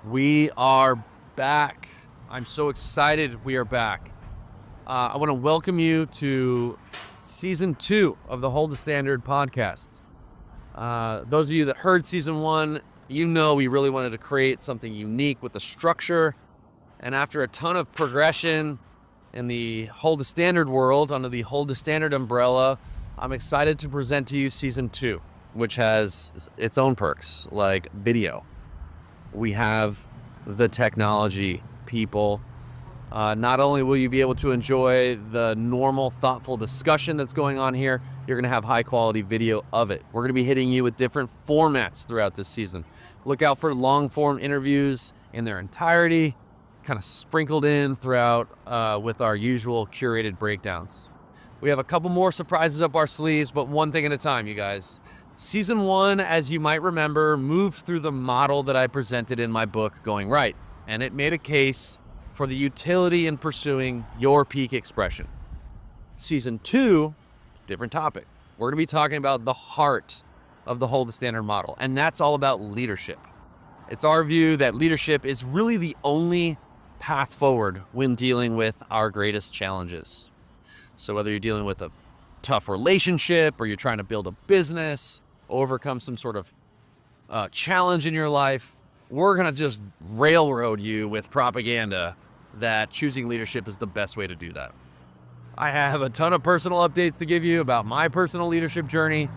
We are back. I'm so excited we are back. I want to welcome you to season 2 of the Hold the Standard podcast. Those of you that heard season 1, you know we really wanted to create something unique with the structure. And after a ton of progression in the Hold the Standard world under the Hold the Standard umbrella, I'm excited to present to you season 2, which has its own perks like video. We have the technology, people. Not only will you be able to enjoy the normal, thoughtful discussion that's going on here, you're going to have high-quality video of it. We're going to be hitting you with different formats throughout this season. Look out for long-form interviews in their entirety, kind of sprinkled in throughout with our usual curated breakdowns. We have a couple more surprises up our sleeves, but one thing at a time, you guys. Season 1, as you might remember, moved through the model that I presented in my book, Going Right, and it made a case for the utility in pursuing your peak expression. Season 2, different topic. We're going to be talking about the heart of the Hold the Standard model, and that's all about leadership. It's our view that leadership is really the only path forward when dealing with our greatest challenges. So whether you're dealing with a tough relationship or you're trying to build a business, overcome some sort of challenge in your life, we're going to just railroad you with propaganda that choosing leadership is the best way to do that. I have a ton of personal updates to give you about my personal leadership journey.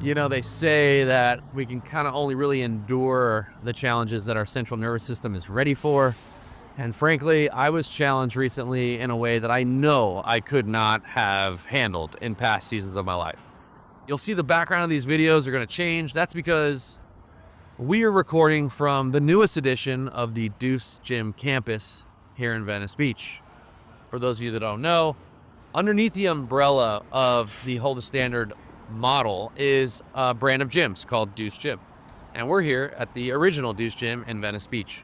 You know, they say that we can kind of only really endure the challenges that our central nervous system is ready for. And frankly, I was challenged recently in a way that I know I could not have handled in past seasons of my life. You'll see the background of these videos are going to change. That's because we are recording from the newest edition of the Deuce Gym campus here in Venice Beach. For those of you that don't know, underneath the umbrella of the Hold the Standard model is a brand of gyms called Deuce Gym. And we're here at the original Deuce Gym in Venice Beach.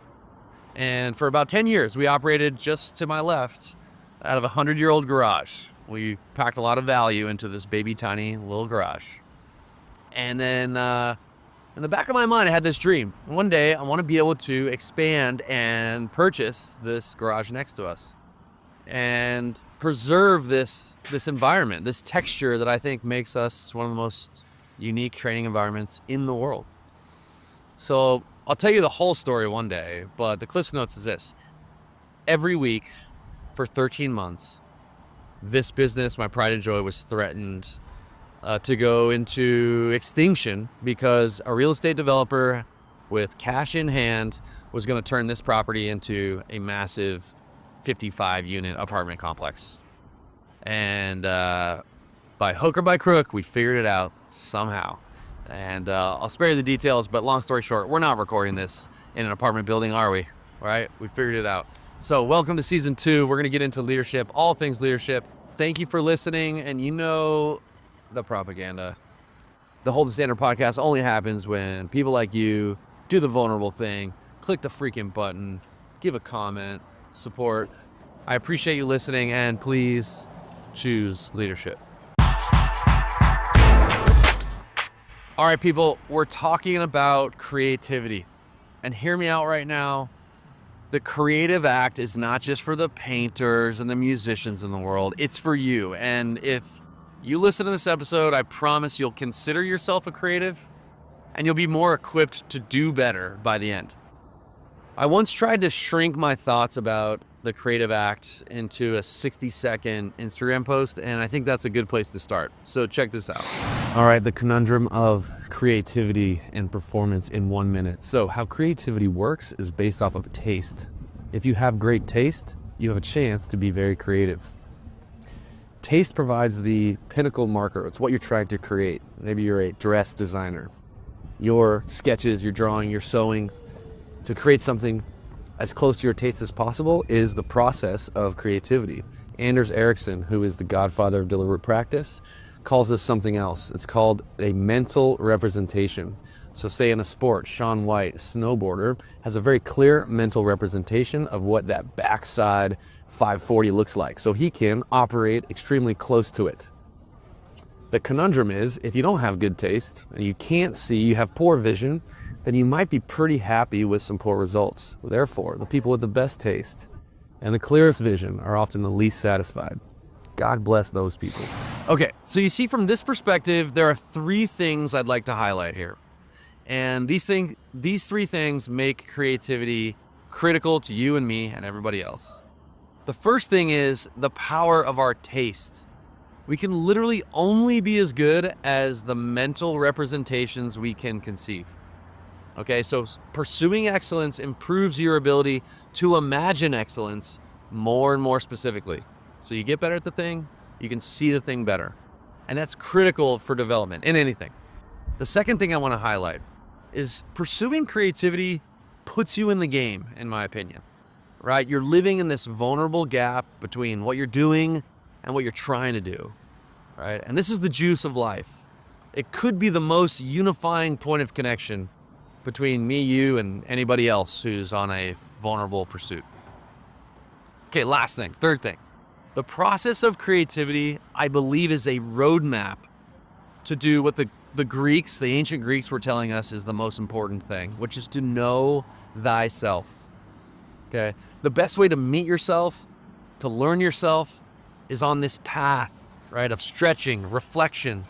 And for about 10 years, we operated just to my left out of a 100-year-old garage. We packed a lot of value into this baby tiny little garage. And then in the back of my mind, I had this dream. One day, I want to be able to expand and purchase this garage next to us and preserve this environment, this texture that I think makes us one of the most unique training environments in the world. So I'll tell you the whole story one day, but the Cliff's Notes is this. Every week for 13 months, this business, my pride and joy, was threatened to go into extinction because a real estate developer with cash in hand was going to turn this property into a massive 55-unit apartment complex. And by hook or by crook, we figured it out somehow. And I'll spare you the details, but long story short, we're not recording this in an apartment building, are we? All right, we figured it out. So welcome to season 2. We're going to get into leadership, all things leadership. Thank you for listening. And you know the propaganda. The Hold the Standard podcast only happens when people like you do the vulnerable thing, click the freaking button, give a comment, support. I appreciate you listening, and please choose leadership. All right, people, we're talking about creativity. And hear me out right now. The creative act is not just for the painters and the musicians in the world. It's for you. And if you listen to this episode, I promise you'll consider yourself a creative and you'll be more equipped to do better by the end. I once tried to shrink my thoughts about the creative act into a 60-second Instagram post, and I think that's a good place to start. So check this out. All right, the conundrum of creativity and performance in 1 minute. So how creativity works is based off of taste. If you have great taste, you have a chance to be very creative. Taste provides the pinnacle marker. It's what you're trying to create. Maybe you're a dress designer. Your sketches, your drawing, your sewing, to create something as close to your taste as possible is the process of creativity. Anders Ericsson, who is the godfather of deliberate practice, calls this something else. It's called a mental representation. So say in a sport, Shaun White, snowboarder, has a very clear mental representation of what that backside 540 looks like. So he can operate extremely close to it. The conundrum is, if you don't have good taste and you can't see, you have poor vision, then you might be pretty happy with some poor results. Therefore, the people with the best taste and the clearest vision are often the least satisfied. God bless those people. Okay, so you see, from this perspective, there are 3 things I'd like to highlight here. And these 3 things make creativity critical to you and me and everybody else. The first thing is the power of our taste. We can literally only be as good as the mental representations we can conceive. Okay, so pursuing excellence improves your ability to imagine excellence more and more specifically. So you get better at the thing, you can see the thing better. And that's critical for development in anything. The second thing I want to highlight is pursuing creativity puts you in the game, in my opinion, right? You're living in this vulnerable gap between what you're doing and what you're trying to do, right? And this is the juice of life. It could be the most unifying point of connection between me, you, and anybody else who's on a vulnerable pursuit. Okay, last thing, third thing. The process of creativity, I believe, is a roadmap to do what the ancient Greeks were telling us is the most important thing, which is to know thyself. Okay? The best way to meet yourself, to learn yourself, is on this path, right, of stretching, reflection,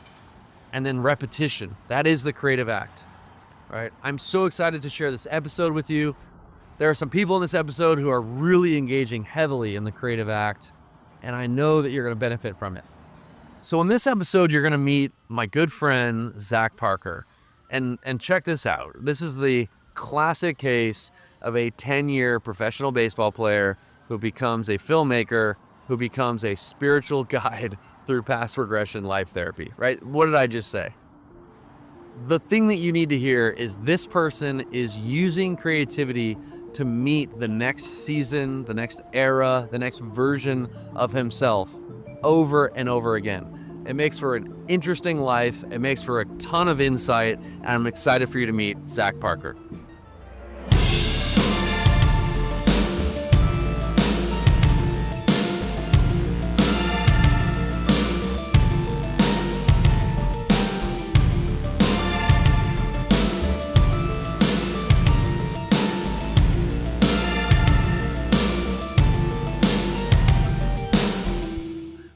and then repetition. That is the creative act, right? I'm so excited to share this episode with you. There are some people in this episode who are really engaging heavily in the creative act, and I know that you're going to benefit from it. So in this episode, you're going to meet my good friend, Zack Parker. And check this out. This is the classic case of a 10-year professional baseball player who becomes a filmmaker, who becomes a spiritual guide through past regression life therapy, right? What did I just say? The thing that you need to hear is this person is using creativity to meet the next season, the next era, the next version of himself over and over again. It makes for an interesting life. It makes for a ton of insight, and I'm excited for you to meet Zack Parker.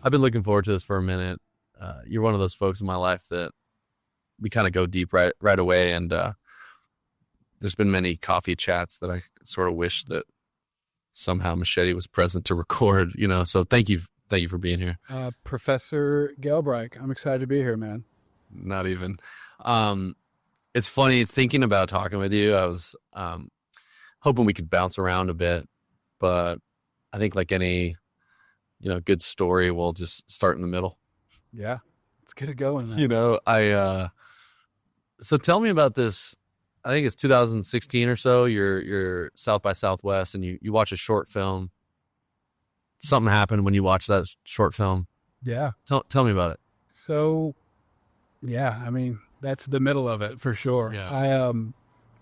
I've been looking forward to this for a minute. You're one of those folks in my life that we kind of go deep right away, and there's been many coffee chats that I sort of wish that somehow Machete was present to record, so thank you for being here. Professor Gelbrich, I'm excited to be here, man. Not even. It's funny thinking about talking with you. I was hoping we could bounce around a bit, but I think like any good story, we'll just start in the middle. Yeah, let's get it going, man. So tell me about this. I think it's 2016 or so. You're South by Southwest, and you watch a short film. Something happened when you watched that short film. Yeah. Tell me about it. So, yeah, I mean, that's the middle of it for sure. Yeah. I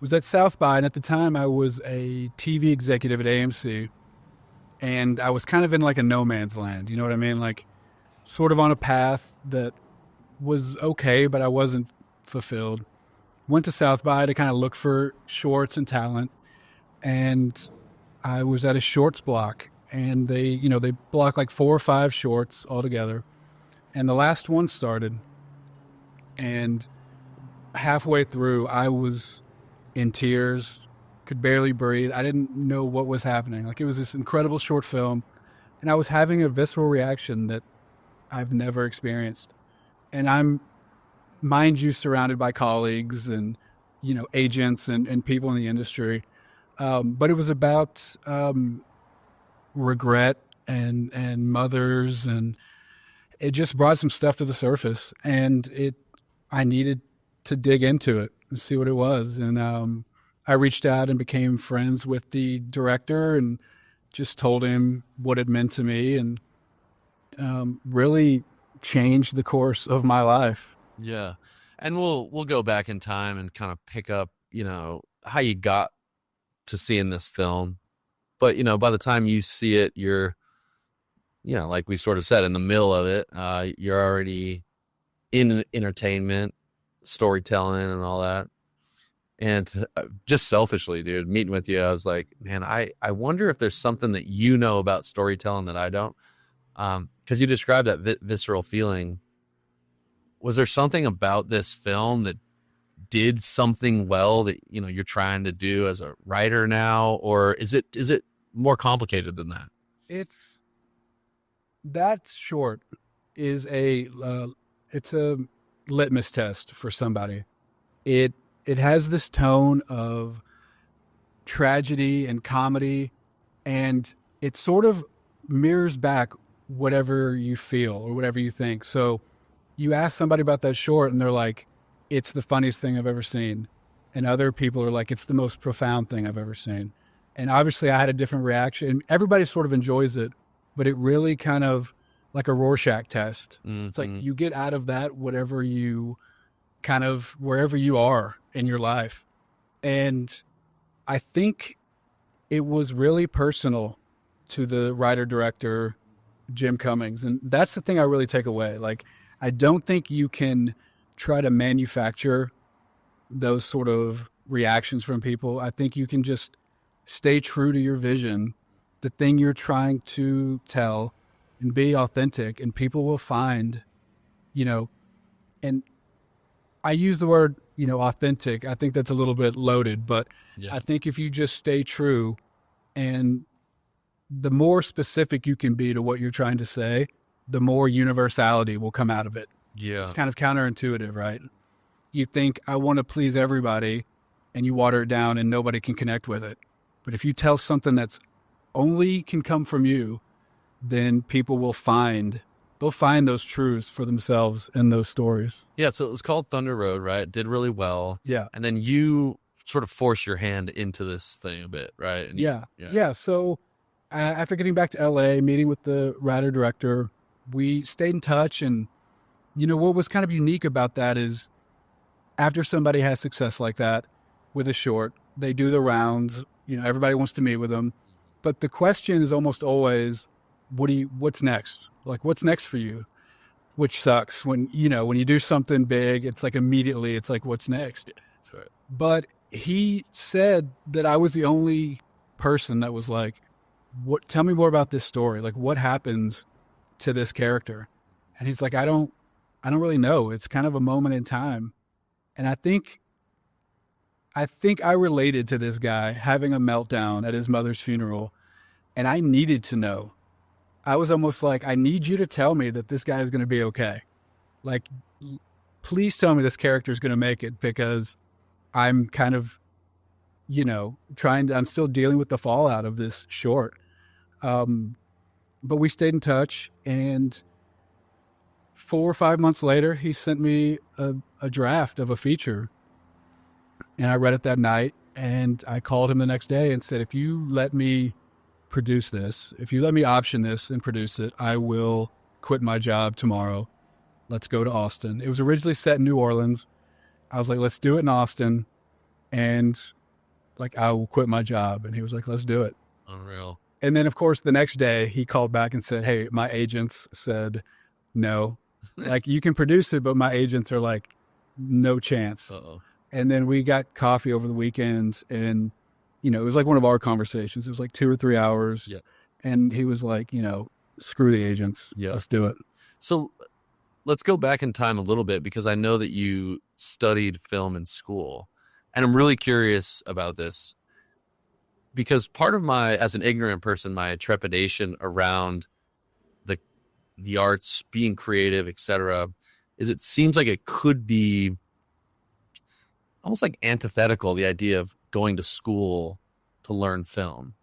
was at South by, and at the time I was a TV executive at AMC. And I was kind of in like a no man's land, you know what I mean? Like sort of on a path that was okay, but I wasn't fulfilled. Went to South by to kind of look for shorts and talent. And I was at a shorts block, and they blocked like 4 or 5 shorts altogether. And the last one started, and halfway through I was in tears, could barely breathe. I didn't know what was happening. Like, it was this incredible short film, and I was having a visceral reaction that I've never experienced. And I'm, mind you, surrounded by colleagues and, agents and people in the industry. But it was about regret and mothers, and it just brought some stuff to the surface. And I needed to dig into it and see what it was. And I reached out and became friends with the director and just told him what it meant to me, and really changed the course of my life. Yeah. And we'll go back in time and kind of pick up, how you got to seeing this film. But, by the time you see it, you're, like we sort of said, in the middle of it. You're already in entertainment, storytelling, and all that. And just selfishly, dude, meeting with you, I was like, man, I wonder if there's something that you know about storytelling that I don't. Because you described that visceral feeling. Was there something about this film that did something well that, you know, you're trying to do as a writer now? Or is it more complicated than that? It's that short is it's a litmus test for somebody. It has this tone of tragedy and comedy, and it sort of mirrors back whatever you feel or whatever you think. So you ask somebody about that short and they're like, it's the funniest thing I've ever seen. And other people are like, it's the most profound thing I've ever seen. And obviously I had a different reaction. Everybody sort of enjoys it, but it really kind of like a Rorschach test. Mm-hmm. It's like you get out of that whatever you kind of wherever you are in your life. And I think it was really personal to the writer-director, Jim Cummings. And that's the thing I really take away. Like, I don't think you can try to manufacture those sort of reactions from people. I think you can just stay true to your vision, the thing you're trying to tell, and be authentic, and people will find, you know, and I use the word, you know, authentic. I think that's a little bit loaded, but yeah. I think if you just stay true, and the more specific you can be to what you're trying to say, the more universality will come out of it. Yeah. It's kind of counterintuitive, right? You think, I want to please everybody, and you water it down and nobody can connect with it. But if you tell something that's only can come from you, then people will find those truths for themselves in those stories. Yeah, so it was called Thunder Road, right? It did really well. Yeah. And then you sort of force your hand into this thing a bit, right? And yeah. So after getting back to LA, meeting with the writer-director, we stayed in touch. And, you know, what was kind of unique about that is after somebody has success like that with a short, they do the rounds, you know, everybody wants to meet with them. But the question is almost always, what's next? Like, what's next for you? Which sucks when you do something big, it's like immediately it's like, what's next? Yeah, that's right. But he said that I was the only person that was like, tell me more about this story. Like, what happens to this character? And he's like, I don't really know. It's kind of a moment in time. And I think I related to this guy having a meltdown at his mother's funeral, and I needed to know. I was almost like, I need you to tell me that this guy is going to be okay. Like, please tell me this character is going to make it, because I'm kind of, you know, I'm still dealing with the fallout of this short. But we stayed in touch, and 4 or 5 months later, he sent me a draft of a feature, and I read it that night, and I called him the next day and said, if you let me produce this, if you let me option this and produce it, I will quit my job tomorrow. Let's go to Austin. It was originally set in New Orleans. I was like, let's do it in Austin, and like, I will quit my job. And he was like, let's do it. Unreal. And then, of course, the next day he called back and said, hey, my agents said no. Like, you can produce it, but my agents are like, no chance. Uh-oh. And then we got coffee over the weekend, and, you know, it was like one of our conversations. It was like 2 or 3 hours. Yeah. And he was like, you know, screw the agents. Yeah. Let's do it. So let's go back in time a little bit, because I know that you studied film in school, and I'm really curious about this, because part of as an ignorant person, my trepidation around the arts, being creative, etc., is it seems like it could be almost like antithetical, the idea of going to school to learn film,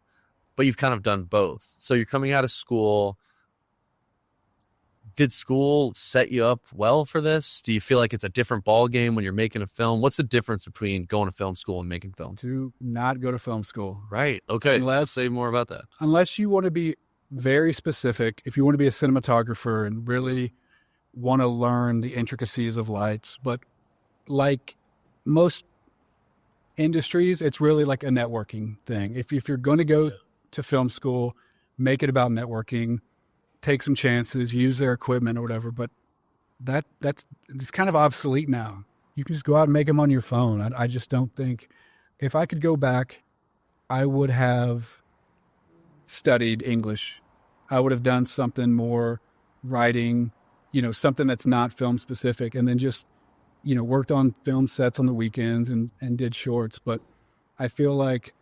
but you've kind of done both. So you're coming out of school. Did school set you up well for this? Do you feel like it's a different ball game when you're making a film? What's the difference between going to film school and making films? Do not go to film school. Right. Okay. Let's say more about that. Unless you want to be very specific, if you want to be a cinematographer and really want to learn the intricacies of lights. But like most industries, it's really like a networking thing. If you're going to go to film school, make it about networking, take some chances, use their equipment or whatever. But it's kind of obsolete now. you can just go out and make them on your phone. I just don't think, if I could go back, I would have studied English. I would have done something more writing, something that's not film specific, and then just, worked on film sets on the weekends and did shorts. But I feel like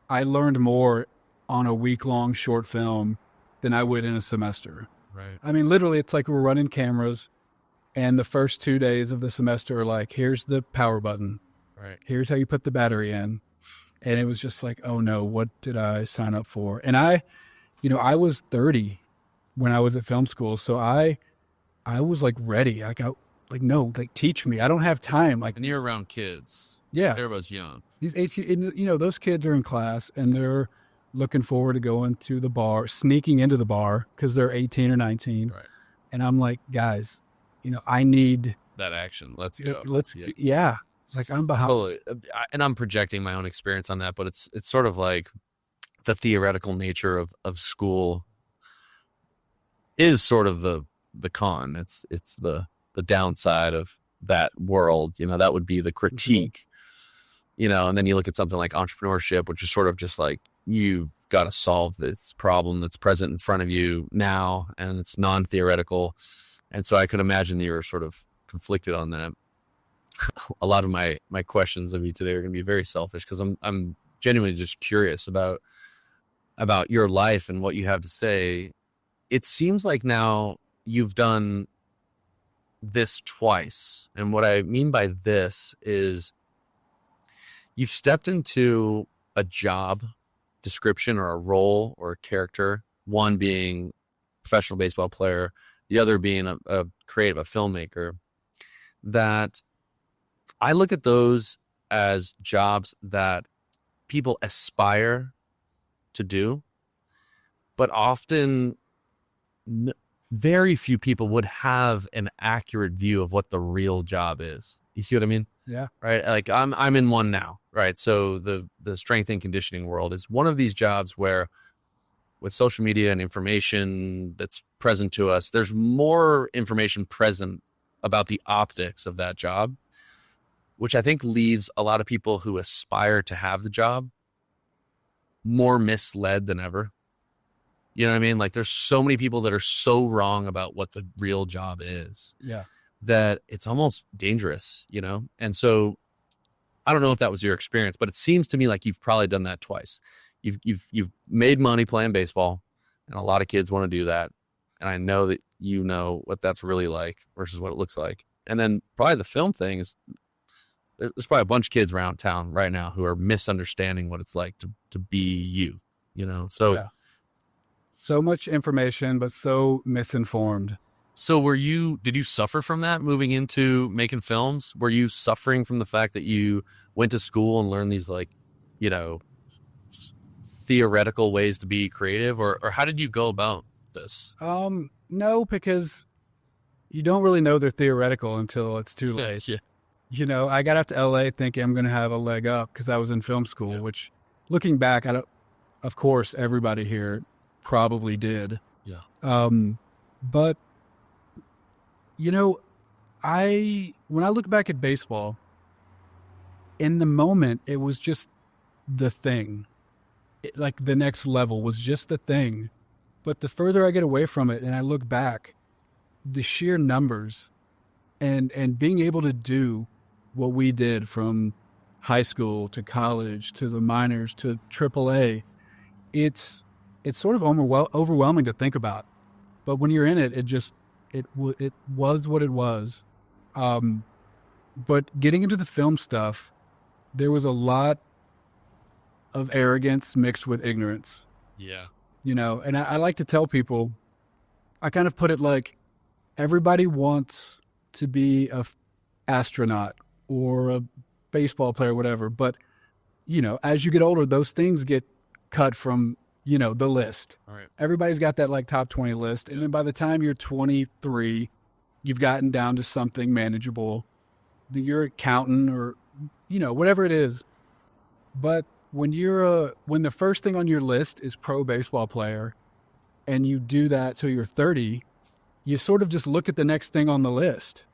I learned more on a week-long short film than I would in a semester. Right. I mean, literally, it's like we're running cameras, and the first 2 days of the semester are like, here's the power button. Right. Here's how you put the battery in. And it was just like, oh no, what did I sign up for? And I was 30 when I was at film school. So I was like ready. I got like, no, like teach me. I don't have time. Like, And you're around kids. yeah, Everybody's young. these 18, those kids are in class and they're looking forward to going to the bar, sneaking into the bar because they're 18 or 19. Right. And I'm like, guys, I need That action. Let's go. Yeah. Like I'm behind. Totally. And I'm projecting my own experience on that, but it's sort of like the theoretical nature of school is sort of the con. It's the downside of that world. That would be the critique. And then you look at something like entrepreneurship, which is sort of just like, you've got to solve this problem that's present in front of you now, and it's non-theoretical. And so I could imagine you were sort of conflicted on that. A lot of my questions of you today are going to be very selfish because I'm genuinely just curious about your life and what you have to say. It seems like now you've done this twice. And what I mean by this is you've stepped into a job description or a role or a character, one being professional baseball player, the other being a creative, a filmmaker, that I look at those as jobs that people aspire to do, but often very few people would have an accurate view of what the real job is. You see what I mean? Yeah. Right. Like I'm in one now. Right. So the strength and conditioning world is one of these jobs where, with social media and information that's present to us, there's more information present about the optics of that job, which I think leaves a lot of people who aspire to have the job more misled than ever. You know what I mean? Like there's so many people that are so wrong about what the real job is. Yeah. That it's almost dangerous, And so I don't know if that was your experience, but it seems to me like you've probably done that twice. You've made money playing baseball, and a lot of kids want to do that. And I know that you know what that's really like versus what it looks like. And then probably the film thing is, there's probably a bunch of kids around town right now who are misunderstanding what it's like to be you, So, yeah. So much information, but so misinformed. So did you suffer from that moving into making films? Were you suffering from the fact that you went to school and learned these theoretical ways to be creative, or how did you go about this? No, because you don't really know they're theoretical until it's too late. Yeah. I got out to LA thinking I'm going to have a leg up because I was in film school, which looking back, of course, everybody here probably did. Yeah. But when I look back at baseball, in the moment, it was just the thing. Like the next level was just the thing. But the further I get away from it and I look back, the sheer numbers and being able to do what we did from high school to college to the minors to AAA, it's sort of overwhelming to think about. But when you're in it, it was what it was. But getting into the film stuff, there was a lot of arrogance mixed with ignorance. Yeah. And I like to tell people, I kind of put it like, everybody wants to be a astronaut or a baseball player, whatever. But, as you get older, those things get cut from, the list. All right. Everybody's got that like top 20 list. And then by the time you're 23, you've gotten down to something manageable. You're accountant or, whatever it is. But when when the first thing on your list is pro baseball player and you do that till you're 30, you sort of just look at the next thing on the list.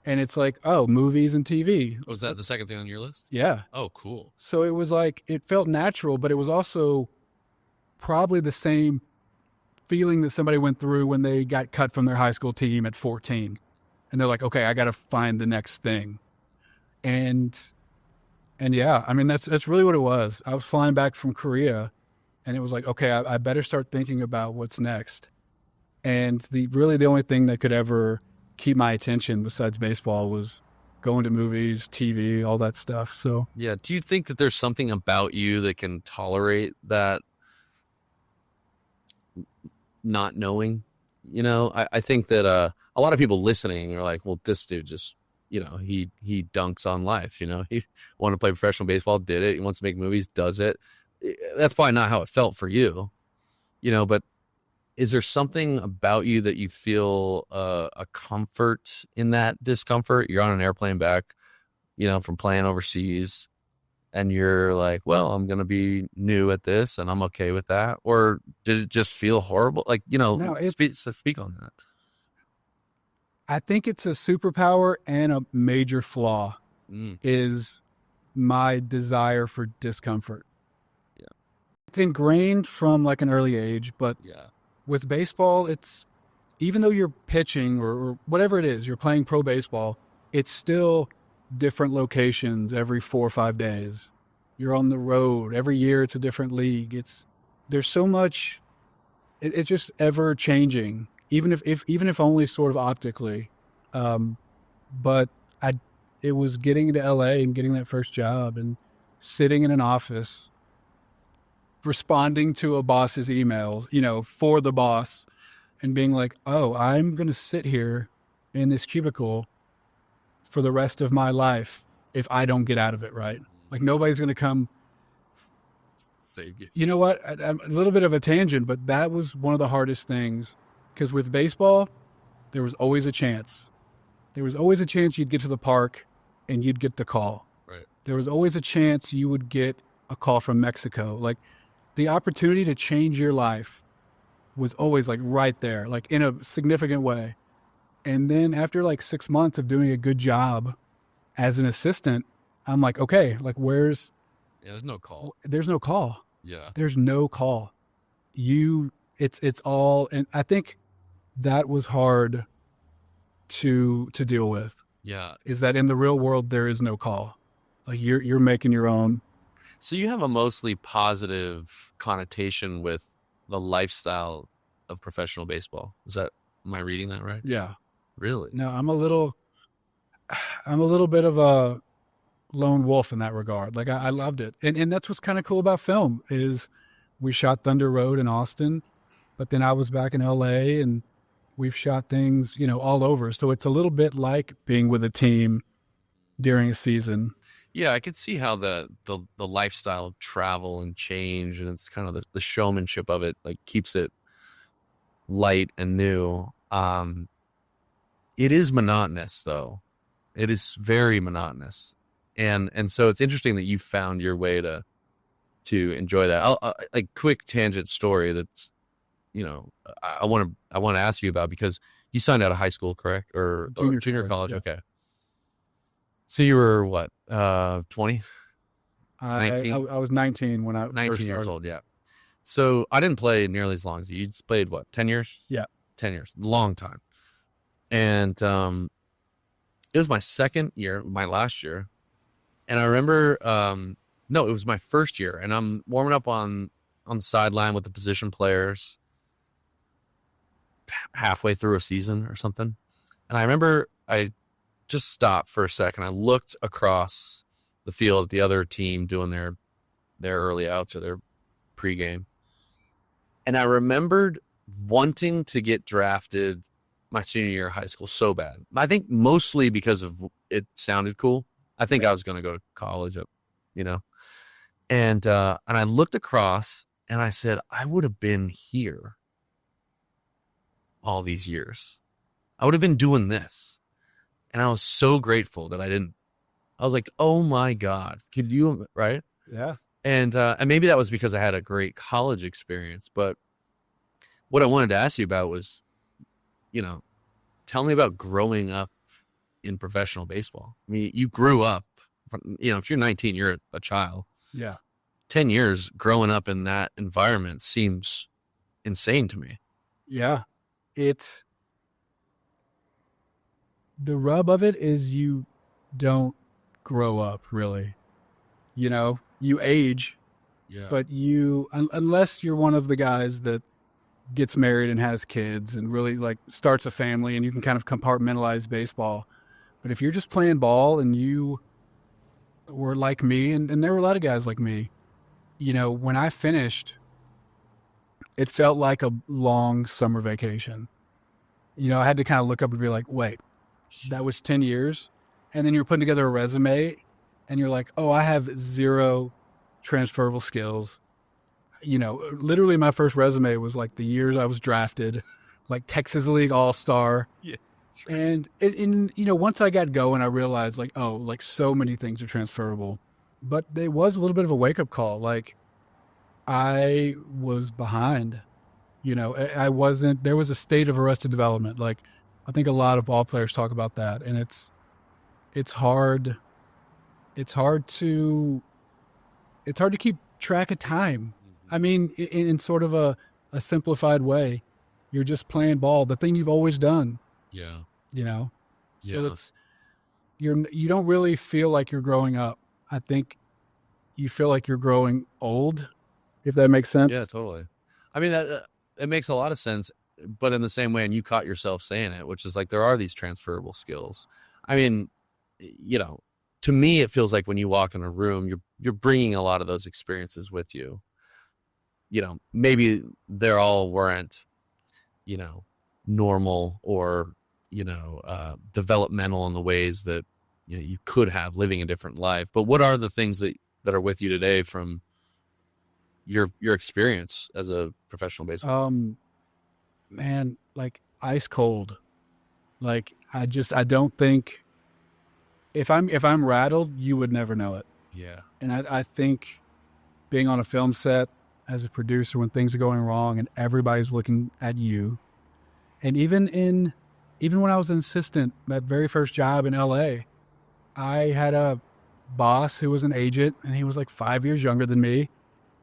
And it's like, oh, movies and TV. Was that the second thing on your list? Yeah. Oh, cool. So it was like, it felt natural, but it was also probably the same feeling that somebody went through when they got cut from their high school team at 14. And they're like, okay, I got to find the next thing. And yeah, I mean, that's really what it was. I was flying back from Korea, and it was like, okay, I better start thinking about what's next. And the only thing that could ever keep my attention besides baseball was going to movies, TV, all that stuff. So yeah, do you think that there's something about you that can tolerate that not knowing? I think that a lot of people listening are like, well, this dude just, he dunks on life. He wanted to play professional baseball, did it. He wants to make movies, does it. That's probably not how it felt for you, but is there something about you that you feel a comfort in that discomfort? You're on an airplane back, from playing overseas, and you're like, well, I'm going to be new at this and I'm okay with that. Or did it just feel horrible? Like, No, speak on that. I think it's a superpower and a major flaw is my desire for discomfort. Yeah. It's ingrained from like an early age, but yeah. With baseball, it's even though you're pitching or whatever it is, you're playing pro baseball, it's still different locations every 4 or 5 days. You're on the road. Every year it's a different league. There's so much, it's just ever changing, even if only sort of optically. But it was getting to LA and getting that first job and sitting in an office, responding to a boss's emails, for the boss, and being like, oh, I'm going to sit here in this cubicle for the rest of my life if I don't get out of it right. Like, nobody's going to come save you. You know what? I'm a little bit of a tangent, but that was one of the hardest things, because with baseball, there was always a chance. There was always a chance you'd get to the park and you'd get the call. Right. There was always a chance you would get a call from Mexico. Like, the opportunity to change your life was always like right there, like in a significant way. And then after like 6 months of doing a good job as an assistant, I'm like, okay, like there's no call. There's no call. Yeah. There's no call. It's all, and I think that was hard to deal with. Yeah. Is that in the real world, there is no call. Like you're making your own. So you have a mostly positive connotation with the lifestyle of professional baseball. Am I reading that right? Yeah. Really? No, I'm a little bit of a lone wolf in that regard. Like I loved it. And that's what's kind of cool about film is we shot Thunder Road in Austin, but then I was back in LA and we've shot things, all over. So it's a little bit like being with a team during a season. Yeah, I could see how the lifestyle of travel and change, and it's kind of the showmanship of it, like keeps it light and new. It is monotonous, though. It is very monotonous, and so it's interesting that you found your way to enjoy that. Like quick tangent story that's, I want to ask you about, because you signed out of high school, correct? Or junior college? Yeah. Okay. So you were what, 20? 19? I was 19 when I 19 years old, yeah. So I didn't play nearly as long as you. You played what, 10 years? Yeah. 10 years, long time. And it was my second year, my last year. And I remember, no, it was my first year. And I'm warming up on the sideline with the position players halfway through a season or something. And I remember I just stopped for a second. I looked across the field at the other team doing their early outs or their pregame. And I remembered wanting to get drafted my senior year of high school so bad. I think mostly because of it sounded cool. I think I was going to go to college, and I looked across and I said, I would have been here all these years. I would have been doing this. And I was so grateful that I didn't. I was like, oh my God, could you, right? Yeah. And maybe that was because I had a great college experience. But what I wanted to ask you about was, tell me about growing up in professional baseball. I mean, you grew up, if you're 19, you're a child. Yeah. 10 years growing up in that environment seems insane to me. Yeah. The rub of it is you don't grow up really. You age, but unless you're one of the guys that gets married and has kids and really like starts a family and you can kind of compartmentalize baseball. But if you're just playing ball and you were like me, and there were a lot of guys like me, when I finished, it felt like a long summer vacation. I had to kind of look up and be like, wait, that was 10 years. And then you're putting together a resume and you're like, oh, I have 0 transferable skills. Literally my first resume was like the years I was drafted, like Texas League All-Star. Yeah. And once I got going, I realized like, oh, like so many things are transferable. But there was a little bit of a wake-up call. Like I was behind. I wasn't, there was a state of arrested development. Like I think a lot of ball players talk about that, and it's hard to keep track of time. I mean, in sort of a simplified way, you're just playing ball, the thing you've always done. Yeah. So you don't really feel like you're growing up. I think you feel like you're growing old, if that makes sense. Yeah, totally. I mean, it makes a lot of sense, but in the same way, and you caught yourself saying it, which is like there are these transferable skills. I mean, to me, it feels like when you walk in a room, you're bringing a lot of those experiences with you. Maybe they're all weren't, normal or, developmental in the ways that you could have living a different life. But what are the things that are with you today from your experience as a professional baseball? Man, like ice cold. Like I don't think if I'm rattled, you would never know it. Yeah. And I think being on a film set as a producer when things are going wrong and everybody's looking at you, and even when I was an assistant, that very first job in LA, I had a boss who was an agent, and he was like 5 years younger than me,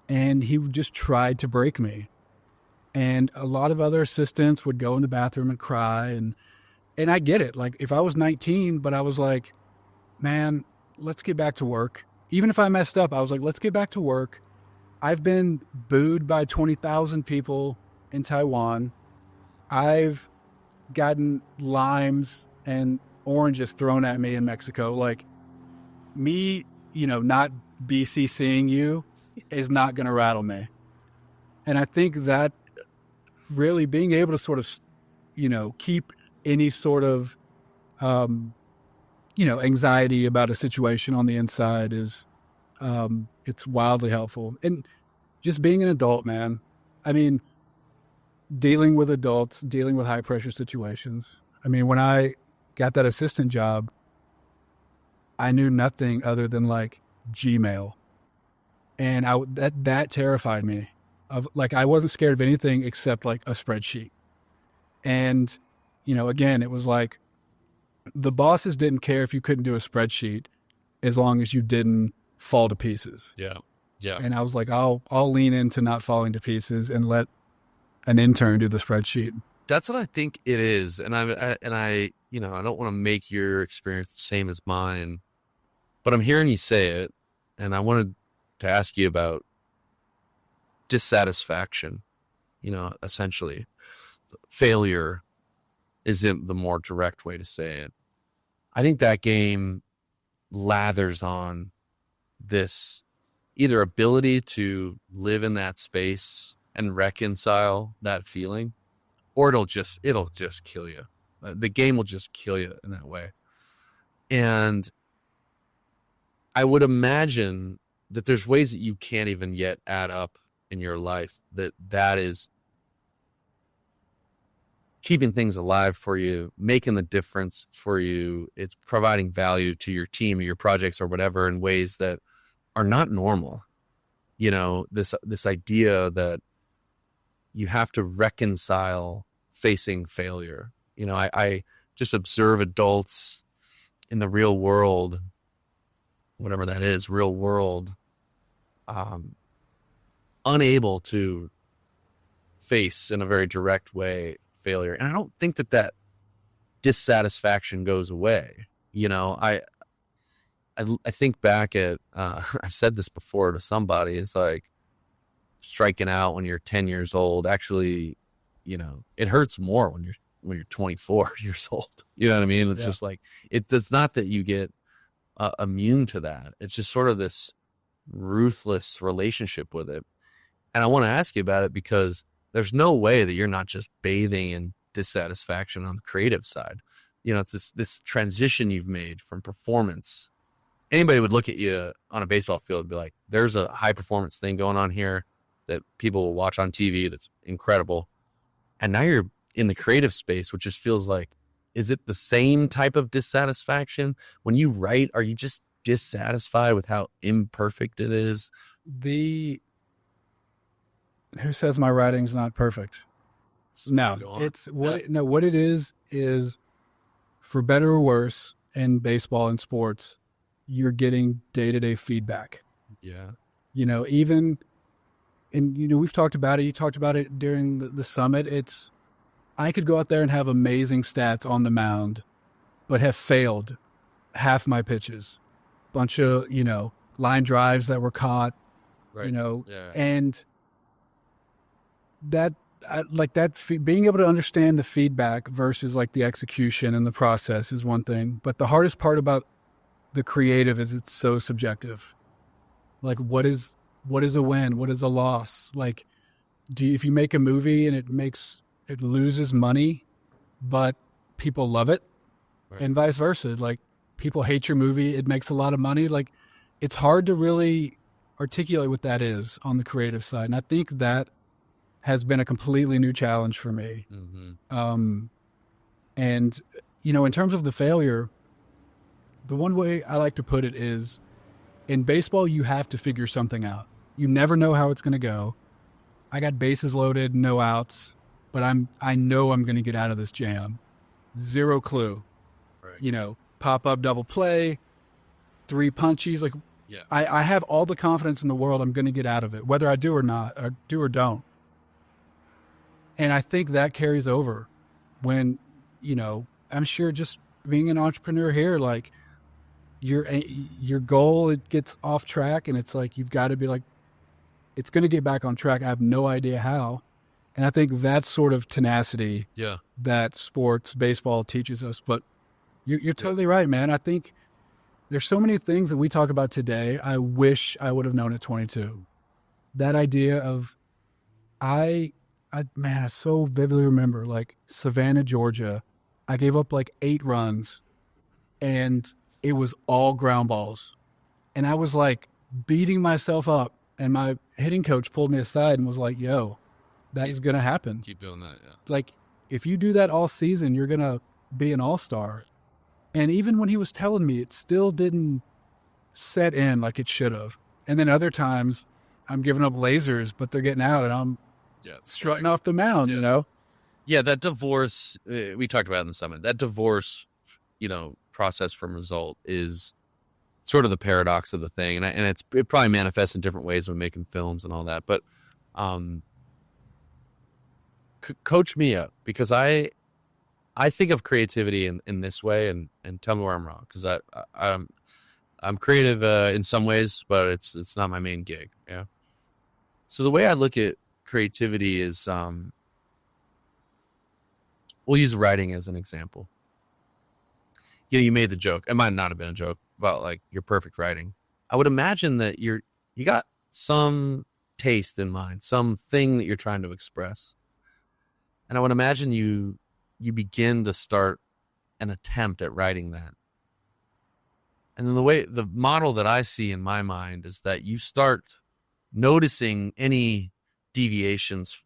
and he just tried to break me. And a lot of other assistants would go in the bathroom and cry, and I get it. Like if I was 19, but I was like, man, let's get back to work. Even if I messed up, I was like, let's get back to work. I've been booed by 20,000 people in Taiwan. I've gotten limes and oranges thrown at me in Mexico. Like me, not BCCing you is not going to rattle me. And I think that really being able to sort of, keep any sort of, anxiety about a situation on the inside is, it's wildly helpful. And just being an adult, man. I mean, dealing with adults, dealing with high pressure situations. I mean, when I got that assistant job, I knew nothing other than like Gmail. And that terrified me. I wasn't scared of anything except like a spreadsheet. And, again, it was like the bosses didn't care if you couldn't do a spreadsheet as long as you didn't fall to pieces. Yeah. Yeah. And I was like, I'll lean into not falling to pieces and let an intern do the spreadsheet. That's what I think it is. And I don't want to make your experience the same as mine, but I'm hearing you say it. And I wanted to ask you about dissatisfaction, essentially failure isn't the more direct way to say it. I think that game lathers on this either ability to live in that space and reconcile that feeling, or it'll just kill you. The game will just kill you in that way. And I would imagine that there's ways that you can't even yet add up in your life that is keeping things alive for you, making the difference for you. It's providing value to your team or your projects or whatever in ways that are not normal. This idea that you have to reconcile facing failure. I just observe adults in the real world, whatever that is, real world, unable to face in a very direct way failure. And I don't think that dissatisfaction goes away. You know, I think back at, I've said this before to somebody, it's like striking out when you're 10 years old. Actually, you know, it hurts more when you're 24 years old. You know what I mean? It's just like, it's not that you get immune to that. It's just sort of this ruthless relationship with it. And I want to ask you about it because there's no way that you're not just bathing in dissatisfaction on the creative side. You know, it's this transition you've made from performance. Anybody would look at you on a baseball field and be like, there's a high performance thing going on here that people will watch on TV that's incredible. And now you're in the creative space, which just feels like, is it the same type of dissatisfaction? When you write, are you just dissatisfied with how imperfect it is? Who says my writing's not perfect? No, what it is for better or worse in baseball and sports, you're getting day-to-day feedback. Yeah. You know, we've talked about it. You talked about it during the summit. I could go out there and have amazing stats on the mound, but have failed half my pitches. Bunch of, line drives that were caught, right. And being able to understand the feedback versus like the execution and the process is one thing. But the hardest part about the creative is it's so subjective. Like, what is a win? What is a loss? Like, if you make a movie and it loses money, but people love it, right, and vice versa. Like, people hate your movie, it makes a lot of money. Like, it's hard to really articulate what that is on the creative side. And I think that has been a completely new challenge for me. Mm-hmm. And, in terms of the failure, the one way I like to put it is, in baseball, you have to figure something out. You never know how it's going to go. I got bases loaded, no outs, but I know I'm going to get out of this jam. Zero clue. Right. Pop up double play, 3 punchies. Like, yeah. I have all the confidence in the world I'm going to get out of it, whether I do or not, or do or don't. And I think that carries over when, I'm sure just being an entrepreneur here, like, your goal, it gets off track, and it's like, you've got to be like, it's going to get back on track. I have no idea how. And I think that's sort of tenacity that sports, baseball teaches us. But you're totally right, man. I think there's so many things that we talk about today I wish I would have known at 22. That idea of, I so vividly remember, like, Savannah, Georgia, I gave up like 8 runs, and it was all ground balls. And I was like beating myself up, and my hitting coach pulled me aside and was like, yo, that is going to happen. Keep doing that, yeah. Like, if you do that all season, you're going to be an all-star. And even when he was telling me, it still didn't set in like it should have. And then other times, I'm giving up lasers, but they're getting out, and I'm strutting off the mound, Yeah, that divorce, we talked about in the summit, that divorce, process from result is sort of the paradox of the thing. And it probably manifests in different ways when making films and all that. But coach me up, because I think of creativity in this way, and tell me where I'm wrong, because I'm creative in some ways, but it's not my main gig. Yeah. So the way I look at creativity is, we'll use writing as an example. You made the joke. It might not have been a joke about like your perfect writing. I would imagine that you got some taste in mind, something that you're trying to express. And I would imagine you begin to start an attempt at writing that. And then the model that I see in my mind is that you start noticing any deviations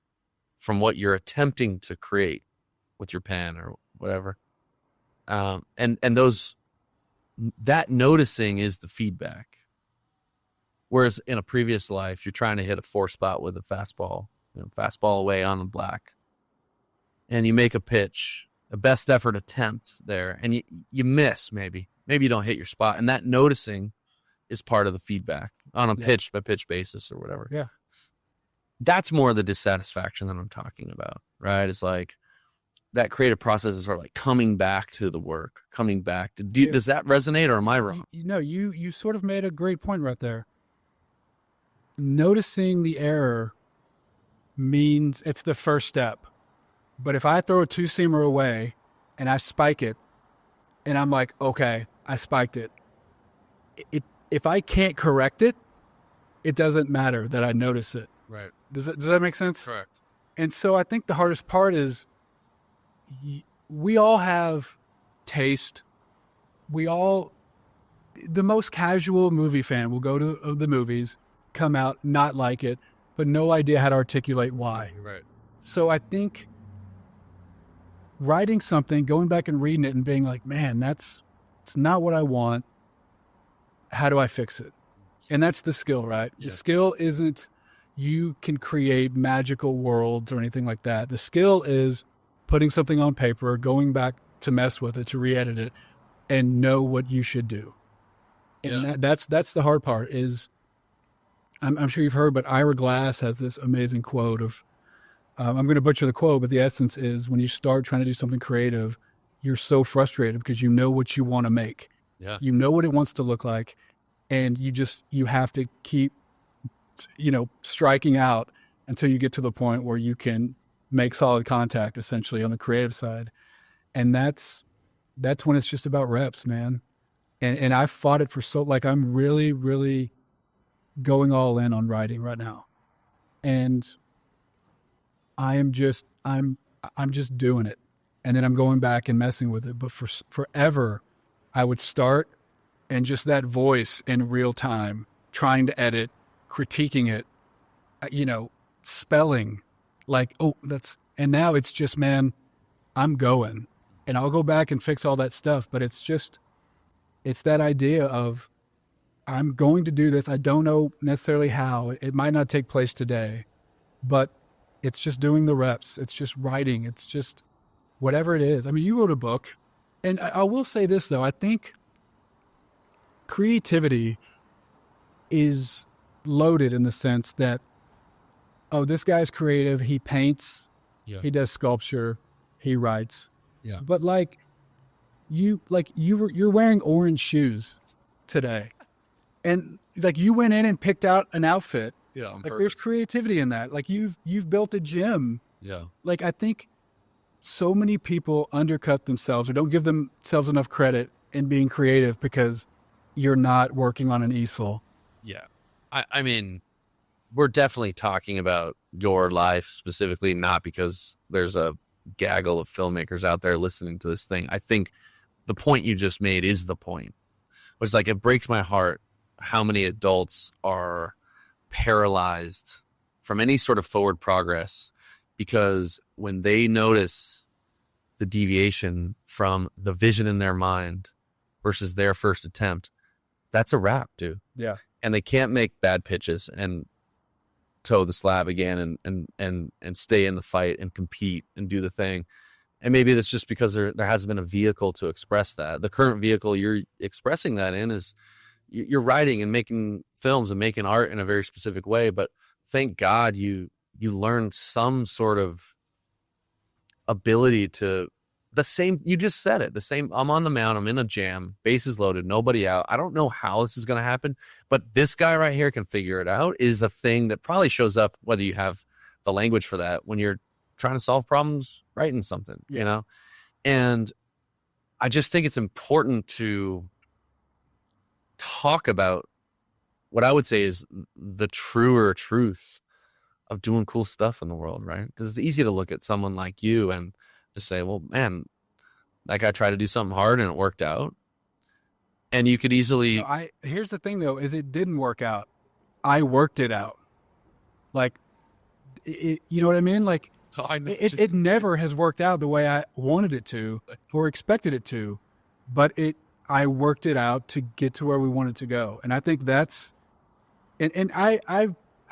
from what you're attempting to create with your pen or whatever. And that noticing is the feedback. Whereas in a previous life, you're trying to hit a 4-spot with a fastball, fastball away on the black, and you make a pitch, a best effort attempt there, and you miss maybe, maybe you don't hit your spot. And that noticing is part of the feedback on a pitch by pitch basis or whatever. Yeah. That's more the dissatisfaction that I'm talking about, right? It's like that creative process is sort of like coming back to the work, coming back to, does that resonate or am I wrong? You sort of made a great point right there. Noticing the error means it's the first step. But if I throw a two-seamer away and I spike it and I'm like, okay, I spiked it. If I can't correct it, it doesn't matter that I notice it. Right. Does that make sense? Correct. And so I think the hardest part is we all have taste. The most casual movie fan will go to the movies, come out, not like it, but no idea how to articulate why. Right. So I think writing something, going back and reading it and being like, man, it's not what I want. How do I fix it? And that's the skill, right? Yeah. The skill isn't you can create magical worlds or anything like that. The skill is putting something on paper, going back to mess with it, to re-edit it, and know what you should do. And that's the hard part is, I'm sure you've heard, but Ira Glass has this amazing quote of, I'm going to butcher the quote, but the essence is when you start trying to do something creative, you're so frustrated because you know what you want to make. Yeah. You know what it wants to look like. And you have to keep, striking out until you get to the point where you can make solid contact essentially on the creative side. And that's when it's just about reps, man. And I've fought it for I'm really, really going all in on writing right now. And I'm just doing it. And then I'm going back and messing with it. But for forever, I would start and just that voice in real time, trying to edit, critiquing it, spelling and now it's just, man, I'm going and I'll go back and fix all that stuff. But it's that idea of I'm going to do this. I don't know necessarily how. It might not take place today, but it's just doing the reps. It's just writing. It's just whatever it is. I mean, you wrote a book, and I will say this, though. I think creativity is loaded in the sense that, oh, this guy's creative. He paints. Yeah. He does sculpture. He writes. Yeah. But you're wearing orange shoes today. And you went in and picked out an outfit. Yeah. There's creativity in that. You've built a gym. Yeah. I think so many people undercut themselves or don't give themselves enough credit in being creative because you're not working on an easel. Yeah. I mean, we're definitely talking about your life specifically, not because there's a gaggle of filmmakers out there listening to this thing. I think the point you just made is the point. It's it breaks my heart how many adults are paralyzed from any sort of forward progress because when they notice the deviation from the vision in their mind versus their first attempt, that's a wrap, dude. Yeah. And they can't make bad pitches and toe the slab again and stay in the fight and compete and do the thing. And maybe that's just because there hasn't been a vehicle to express that. The current vehicle you're expressing that in is you're writing and making films and making art in a very specific way. But thank God you learned some sort of ability to you just said it, I'm on the mound, I'm in a jam, bases loaded, nobody out. I don't know how this is going to happen, but this guy right here can figure it out is a thing that probably shows up whether you have the language for that when you're trying to solve problems writing something, And I just think it's important to talk about what I would say is the truer truth of doing cool stuff in the world, right? Because it's easy to look at someone like you and just say, well, man, that guy tried to do something hard and it worked out. And you could easily... Here's the thing, though, is it didn't work out. I worked it out. You know what I mean? It never has worked out the way I wanted it to or expected it to, but I worked it out to get to where we wanted to go. And I think that's... And I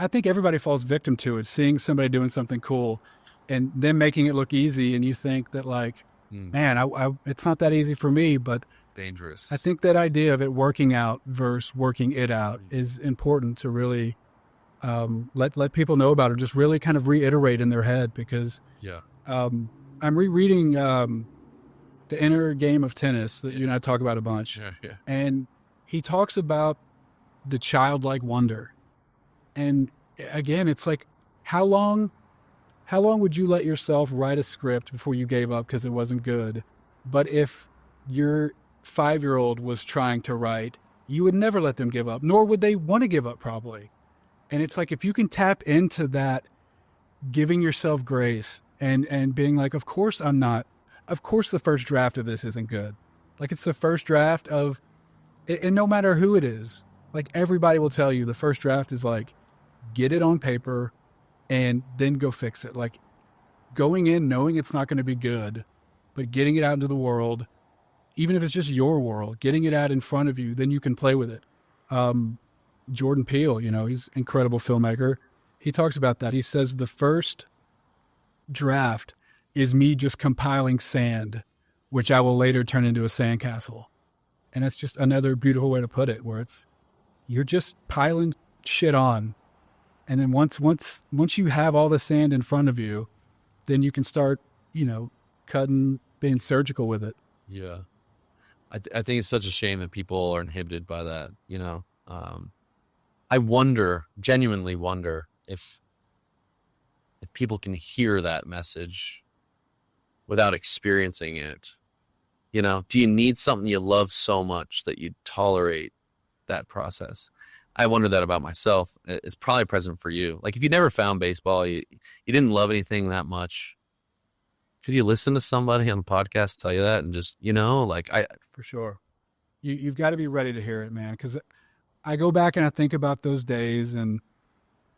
think everybody falls victim to it, seeing somebody doing something cool and them making it look easy, and you think that man, it's not that easy for me, but dangerous. I think that idea of it working out versus working it out is important to really let people know about, or just really kind of reiterate in their head, because I'm rereading The Inner Game of Tennis that you and I talk about a bunch. And he talks about the childlike wonder. And again, it's like, how long would you let yourself write a script before you gave up because it wasn't good? But if your 5-year-old was trying to write, you would never let them give up, nor would they want to give up, probably. And it's like, if you can tap into that, giving yourself grace and being like, of course the first draft of this isn't good. Like, it's the first draft of, and no matter who it is, like, everybody will tell you the first draft is like, get it on paper and then go fix it. Like, going in knowing it's not going to be good, but getting it out into the world, even if it's just your world, getting it out in front of you, then you can play with it. Jordan Peele, he's an incredible filmmaker. He talks about that. He says the first draft is me just compiling sand, which I will later turn into a sandcastle. And that's just another beautiful way to put it, where you're just piling shit on. And then once you have all the sand in front of you, then you can start, cutting, being surgical with it. Yeah. I think it's such a shame that people are inhibited by that, I genuinely wonder if people can hear that message without experiencing it. Do you need something you love so much that you tolerate that process? I wonder that about myself. It's probably present for you. Like, if you never found baseball, you didn't love anything that much, could you listen to somebody on the podcast tell you that and just, For sure. You've got to be ready to hear it, man. Because I go back and I think about those days, and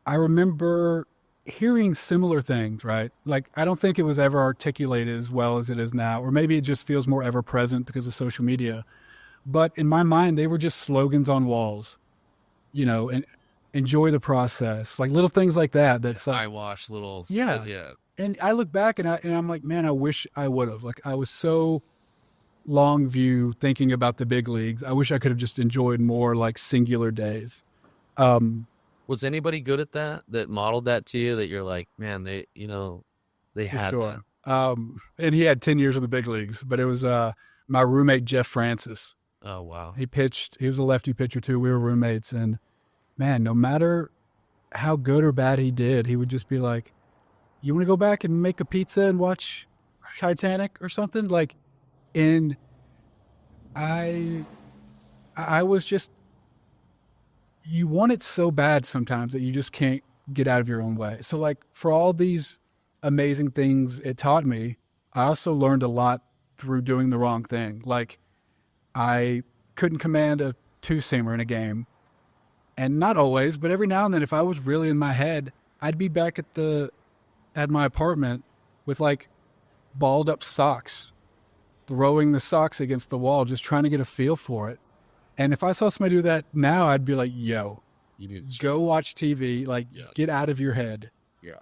I remember hearing similar things, right? Like, I don't think it was ever articulated as well as it is now, or maybe it just feels more ever present because of social media. But in my mind, they were just slogans on walls, and enjoy the process, like little things like that. That's like, eyewash little. Yeah. And I look back and I'm like, man, I wish I would have. Like, I was so long view thinking about the big leagues. I wish I could have just enjoyed more like singular days. Was anybody good at that modeled that to you, that you're like, man, they had sure. That? And he had 10 years in the big leagues, but it was my roommate, Jeff Francis. Oh, wow. He was a lefty pitcher too. We were roommates, and man, no matter how good or bad he did, he would just be like, you want to go back and make a pizza and watch Titanic or something? Like, and I was just, you want it so bad sometimes that you just can't get out of your own way. So, like, for all these amazing things it taught me, I also learned a lot through doing the wrong thing. Like, I couldn't command a two-seamer in a game. And not always, but every now and then, if I was really in my head, I'd be back at my apartment with like balled up socks, throwing the socks against the wall, just trying to get a feel for it. And if I saw somebody do that now, I'd be like, yo, go watch TV, like, get out of your head. Yeah.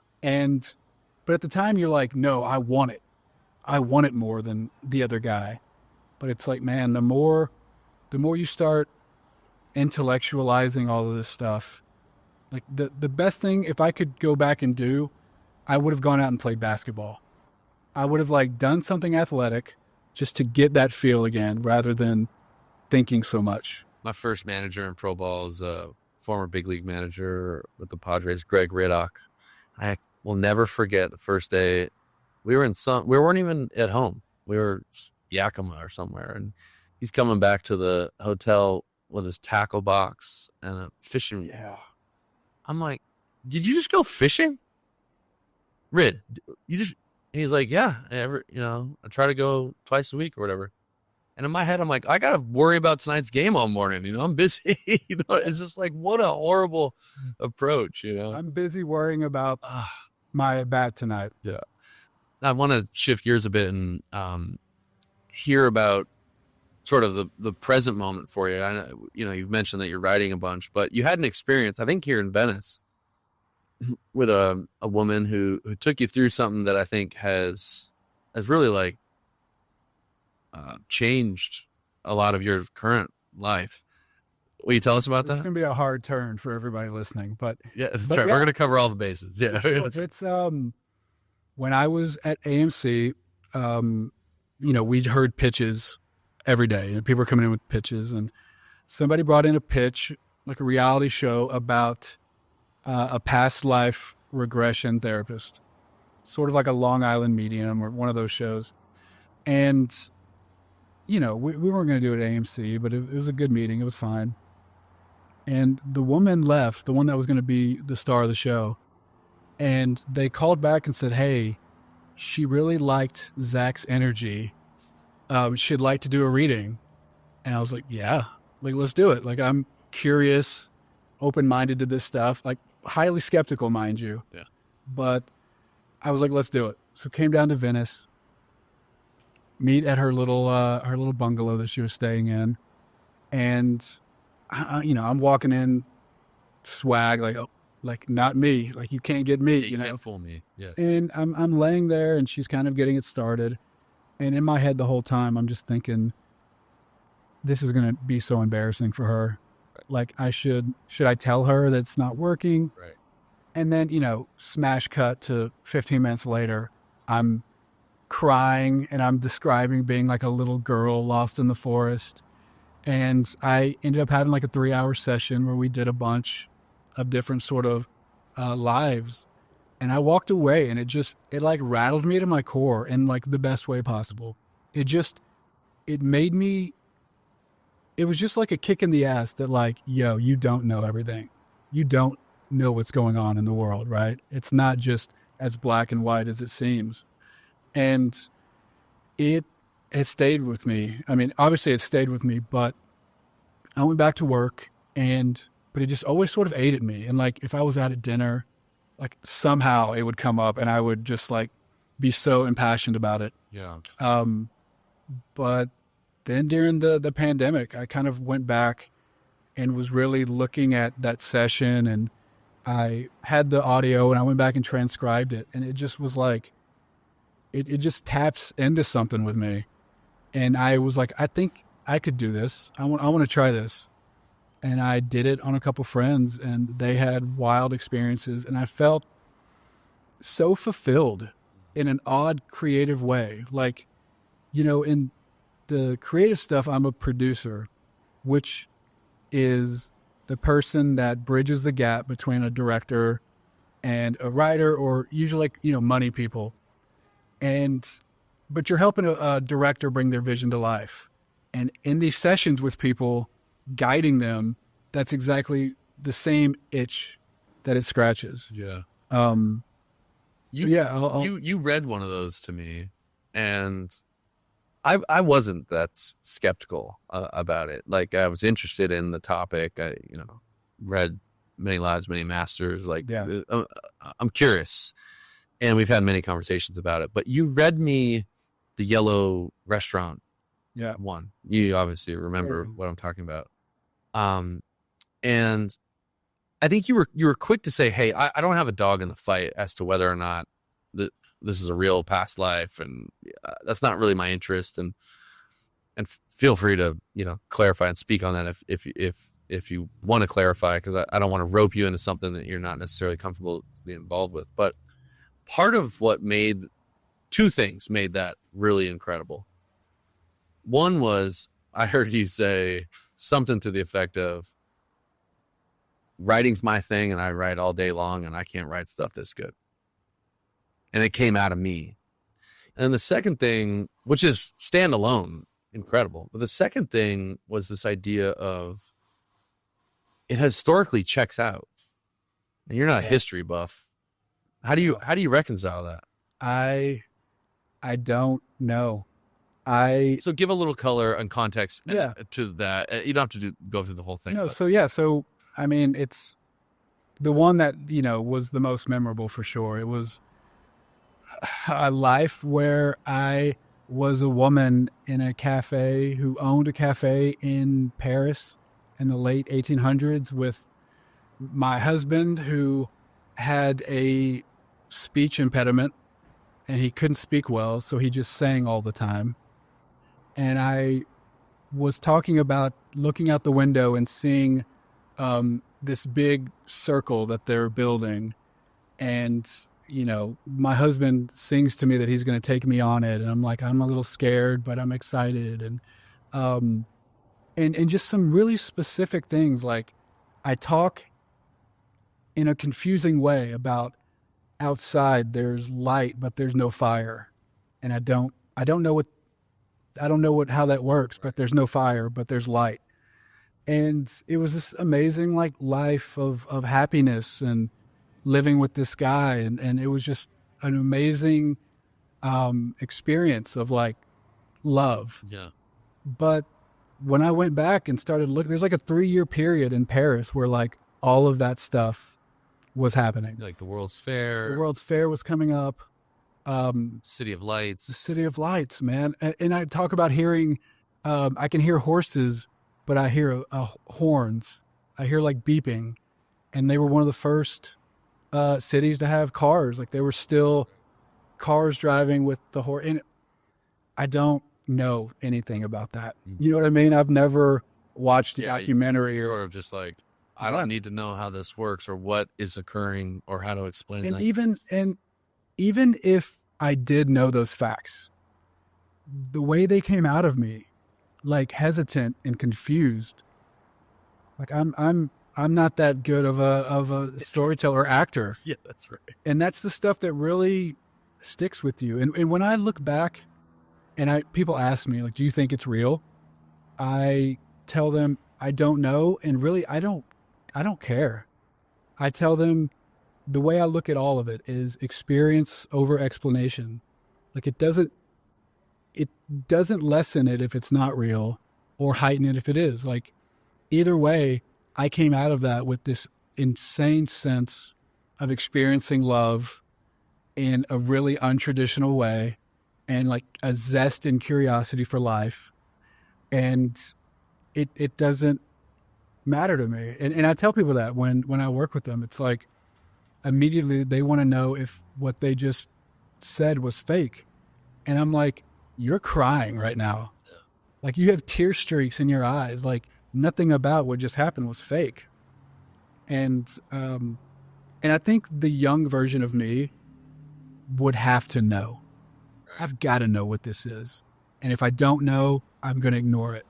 But at the time you're like, no, I want it. I want it more than the other guy. But it's like, man, the more you start intellectualizing all of this stuff, like the best thing, if I could go back and do, I would have gone out and played basketball. I would have like done something athletic just to get that feel again, rather than thinking so much. My first manager in pro ball is a former big league manager with the Padres, Greg Riddock. I will never forget the first day we weren't even at home. We were Yakima or somewhere, and he's coming back to the hotel with his tackle box and a fishing. Yeah. I'm like, did you just go fishing? Rid, he's like, yeah, I try to go twice a week or whatever. And in my head, I'm like, I got to worry about tonight's game all morning. I'm busy. It's just like, what a horrible approach, I'm busy worrying about my at bat tonight. Yeah. I want to shift gears a bit and hear about sort of the present moment for you. I know, you've mentioned that you're writing a bunch, but you had an experience, I think, here in Venice with a woman who took you through something that I think has really like changed a lot of your current life. Will you tell us about It's that? going to be a hard turn for everybody listening, but Yeah, that's but right. yeah, We're going to cover all the bases. Yeah. it's when I was at AMC, we'd heard pitches every day, and people were coming in with pitches, and somebody brought in a pitch, like a reality show about a past life regression therapist, sort of like a Long Island Medium or one of those shows. And, we weren't going to do it at AMC, but it was a good meeting. It was fine. And the woman left, the one that was going to be the star of the show. And they called back and said, hey, she really liked Zach's energy. She'd like to do a reading. And I was like, yeah, like, let's do it. Like, I'm curious, open-minded to this stuff, like highly skeptical, mind you. Yeah. But I was like, let's do it. So came down to Venice, meet at her little bungalow that she was staying in. And, I'm walking in swag, like, oh, like not me, like you can't get me, You can't fool me. Yeah. And I'm laying there and she's kind of getting it started. And in my head the whole time, I'm just thinking, this is going to be so embarrassing for her. Right. Like should I tell her that it's not working? Right. And then, smash cut to 15 minutes later, I'm crying and I'm describing being like a little girl lost in the forest. And I ended up having like a 3-hour session where we did a bunch of different sort of lives. And I walked away and it like rattled me to my core in like the best way possible. It made me, it was just like a kick in the ass that like, yo, you don't know everything. You don't know what's going on in the world, right? It's not just as black and white as it seems. And it has stayed with me. I mean, obviously it stayed with me, but I went back to work but it just always sort of ate at me. And like, if I was out at dinner, like somehow it would come up and I would just like be so impassioned about it. Yeah. But then during the pandemic, I kind of went back and was really looking at that session, and I had the audio and I went back and transcribed it. And it just was like, it just taps into something with me. And I was like, I think I could do this. I want to try this. And I did it on a couple friends and they had wild experiences. And I felt so fulfilled in an odd, creative way. Like, in the creative stuff, I'm a producer, which is the person that bridges the gap between a director and a writer, or usually like, money people. But you're helping a director bring their vision to life. And in these sessions with people, guiding them, that's exactly the same itch that it scratches. Yeah. You read one of those to me, and I wasn't that skeptical about it. Like, I was interested in the topic. I read Many Lives, Many Masters. Like, Yeah. I'm curious, and we've had many conversations about it. But you read me the Yellow Restaurant one. You obviously remember what I'm talking about. And I think you were quick to say, hey, I don't have a dog in the fight as to whether or not this is a real past life, and that's not really my interest. And feel free to clarify and speak on that if you want to clarify, because I don't want to rope you into something that you're not necessarily comfortable being involved with. But part of what two things made that really incredible. One was, I heard you say something to the effect of, writing's my thing and I write all day long and I can't write stuff this good. And it came out of me. And the second thing, which is standalone, incredible. But the second thing was this idea of, it historically checks out. And you're not a history buff. How do you reconcile that? I don't know. So give a little color and context to that. You don't have to go through the whole thing. No, so I mean, it's the one that, was the most memorable for sure. It was a life where I was a woman in a cafe who owned a cafe in Paris in the late 1800s with my husband, who had a speech impediment and he couldn't speak well, so he just sang all the time. And I was talking about looking out the window and seeing this big circle that they're building. And, my husband sings to me that he's going to take me on it. And I'm like, I'm a little scared, but I'm excited. And just some really specific things. Like, I talk in a confusing way about outside there's light, but there's no fire. And I don't know how that works, but there's no fire, but there's light. And it was this amazing, like, life of happiness and living with this guy. And it was just an amazing experience of, like, love. Yeah. But when I went back and started looking, there's like a 3-year period in Paris where, like, all of that stuff was happening. Like the World's Fair. The World's Fair was coming up. City of Lights. The City of Lights, man. And I talk about hearing, I can hear horses, but I hear horns. I hear, like, beeping. And they were one of the first cities to have cars. Like, there were still cars driving with the horse. And I don't know anything about that. You know what I mean? I've never watched a documentary or just like, I don't need to know how this works or what is occurring or how to explain and that. Even if I did know those facts, the way they came out of me, like, hesitant and confused, like, I'm not that good of a storyteller or actor. Yeah, that's right. And that's the stuff that really sticks with you. And when I look back and people ask me, like, do you think it's real? I tell them I don't know. And really, I don't care. I tell them the way I look at all of it is experience over explanation. Like, it doesn't lessen it if it's not real or heighten it if it is. Like, either way, I came out of that with this insane sense of experiencing love in a really untraditional way and, like, a zest and curiosity for life. And it doesn't matter to me. And I tell people that when I work with them, it's like immediately they want to know if what they just said was fake. And I'm like, you're crying right now. Yeah. Like, you have tear streaks in your eyes. Like, nothing about what just happened was fake. And I think the young version of me would have to know. I've got to know what this is. And if I don't know, I'm going to ignore it.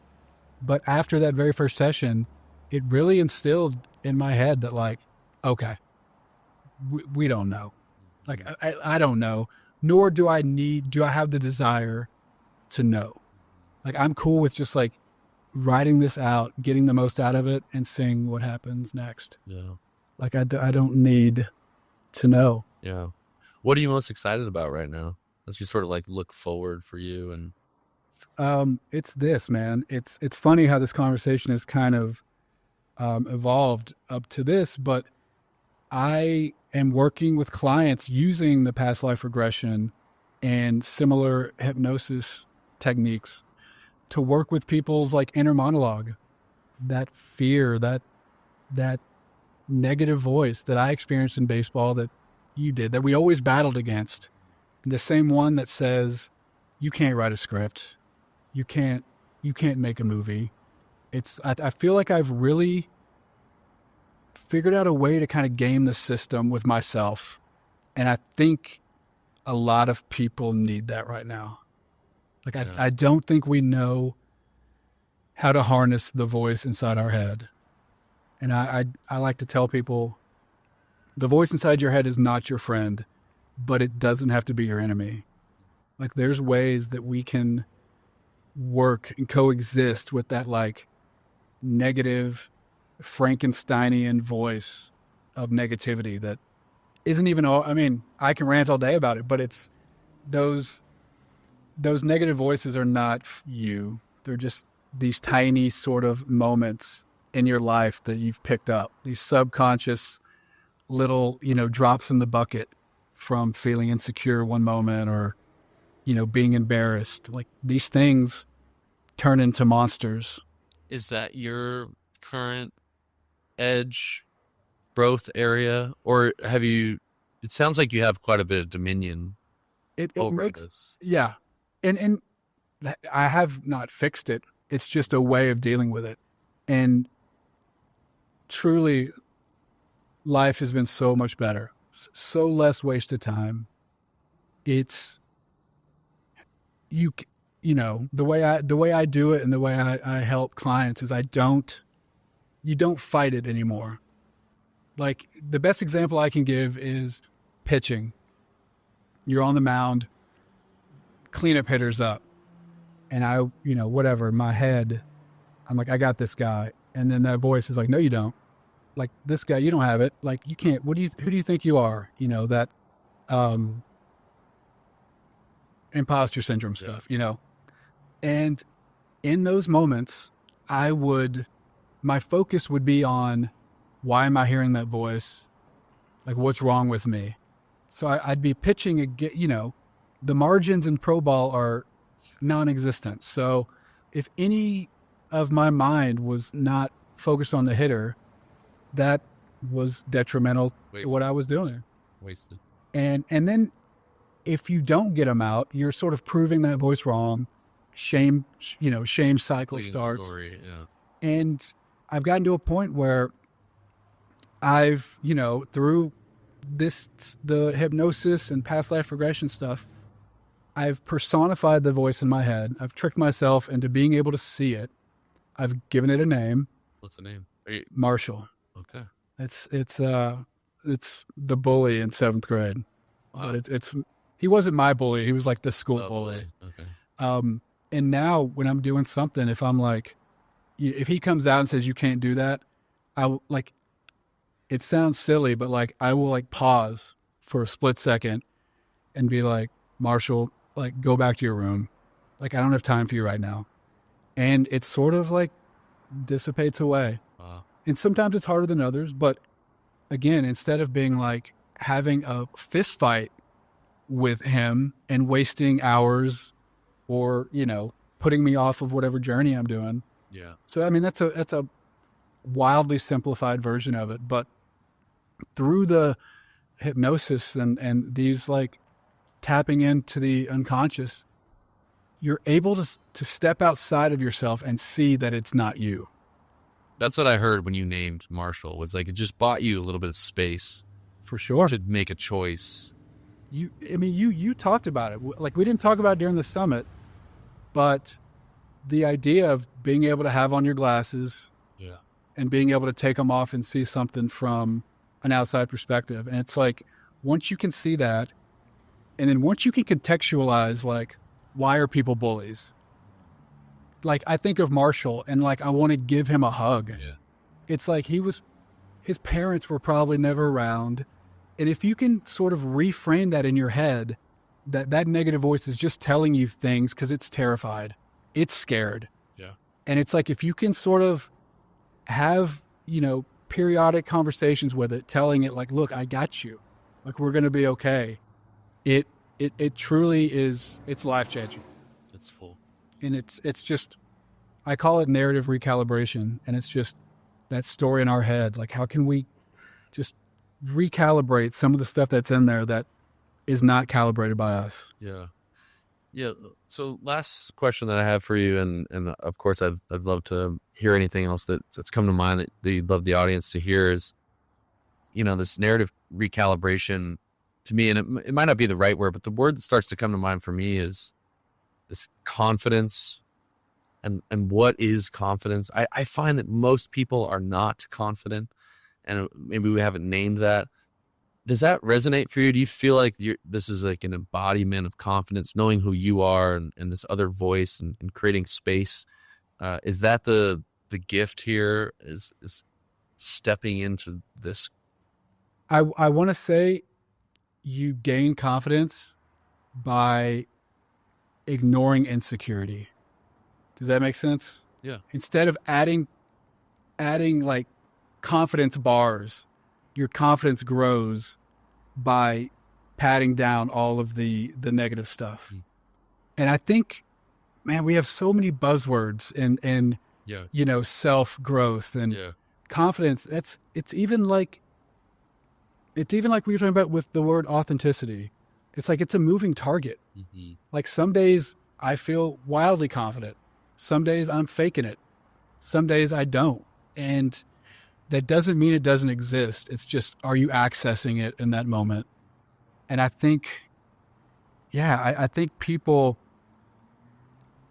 But after that very first session, it really instilled in my head that, like, okay, we don't know. Like, I don't know, nor do I have the desire to know. Like, I'm cool with just, like, writing this out, getting the most out of it, and seeing what happens next. Yeah. Like, I don't need to know. Yeah. What are you most excited about right now? As you sort of, like, look forward for you and... It's this, man. It's funny how this conversation has kind of evolved up to this, but I am working with clients using the past life regression and similar hypnosis techniques to work with people's, like, inner monologue, that fear, that negative voice that I experienced in baseball, that you did, that we always battled against. The same one that says, you can't write a script. You can't make a movie. I feel like I've really figured out a way to kind of game the system with myself. And I think a lot of people need that right now. Like, yeah. I don't think we know how to harness the voice inside our head. And I like to tell people, the voice inside your head is not your friend, but it doesn't have to be your enemy. Like, there's ways that we can work and coexist with that, like, negative Frankensteinian voice of negativity that isn't even all. I mean, I can rant all day about it, but it's those negative voices are not you. They're just these tiny sort of moments in your life that you've picked up, these subconscious little, drops in the bucket from feeling insecure one moment or, being embarrassed. Like, these things turn into monsters. Is that your current edge growth area, or it sounds like you have quite a bit of dominion over this. Yeah. And I have not fixed it It's just a way of dealing with it. And truly, life has been so much better. So less wasted time. It's you know, the way I do it and the way I help clients is you don't fight it anymore. Like, the best example I can give is pitching. You're on the mound, cleanup hitter's up. And I, whatever, in my head, I'm like, I got this guy. And then that voice is like, no, you don't. Like, this guy, you don't have it. Like, you can't, who do you think you are? That imposter syndrome stuff, And in those moments, my focus would be on, why am I hearing that voice? Like, what's wrong with me? So I'd be pitching, the margins in pro ball are non-existent. So if any of my mind was not focused on the hitter, that was detrimental to what I was doing. Wasted. And then if you don't get them out, you're sort of proving that voice wrong. Shame cycle starts. Story, yeah. And I've gotten to a point where I've, through the hypnosis and past life regression stuff, I've personified the voice in my head. I've tricked myself into being able to see it. I've given it a name. What's the name? Marshall. Okay. It's the bully in 7th grade. Wow. But he wasn't my bully. He was like the school bully. Okay. And now when I'm doing something, if I'm like, if he comes out and says, you can't do that, it sounds silly, but like, I will like pause for a split second and be like, Marshall, like, go back to your room. Like, I don't have time for you right now. And it sort of like dissipates away. Wow. And sometimes it's harder than others, but again, instead of being like having a fist fight with him and wasting hours or, putting me off of whatever journey I'm doing. Yeah. So, I mean, that's a wildly simplified version of it, but through the hypnosis and these like tapping into the unconscious, you're able to step outside of yourself and see that it's not you. That's what I heard when you named Marshall, was like, it just bought you a little bit of space. For sure. To make a choice. You talked about it. Like, we didn't talk about it during the summit, but the idea of being able to have on your glasses, yeah, and being able to take them off and see something from an outside perspective. And it's like, once you can see that, and then once you can contextualize, like, why are people bullies? Like, I think of Marshall and like, I want to give him a hug. Yeah. It's like his parents were probably never around. And if you can sort of reframe that in your head, that negative voice is just telling you things because it's terrified. It's scared. Yeah. And it's like, if you can sort of have, periodic conversations with it, telling it like, look, I got you. Like, we're going to be okay. It truly is, it's life-changing. It's full. And it's just, I call it narrative recalibration. And it's just that story in our head. Like, how can we just recalibrate some of the stuff that's in there that is not calibrated by us? Yeah. Yeah. So last question that I have for you, and of course I'd love to hear anything else that's come to mind that you'd love the audience to hear, is, this narrative recalibration to me, and it might not be the right word, but the word that starts to come to mind for me is this confidence. And what is confidence? I find that most people are not confident, and maybe we haven't named that. Does that resonate for you? Do you feel like this is like an embodiment of confidence, knowing who you are and this other voice and creating space? Is that the gift here, is stepping into this? I want to say you gain confidence by ignoring insecurity. Does that make sense? Yeah. Instead of adding like confidence bars, your confidence grows by patting down all of the negative stuff. Mm. And I think, man, we have so many buzzwords and yeah, self-growth and confidence. It's even like we were talking about with the word authenticity. It's like, it's a moving target. Mm-hmm. Like, some days I feel wildly confident. Some days I'm faking it. Some days I don't. And that doesn't mean it doesn't exist. It's just, are you accessing it in that moment? And I think, I think people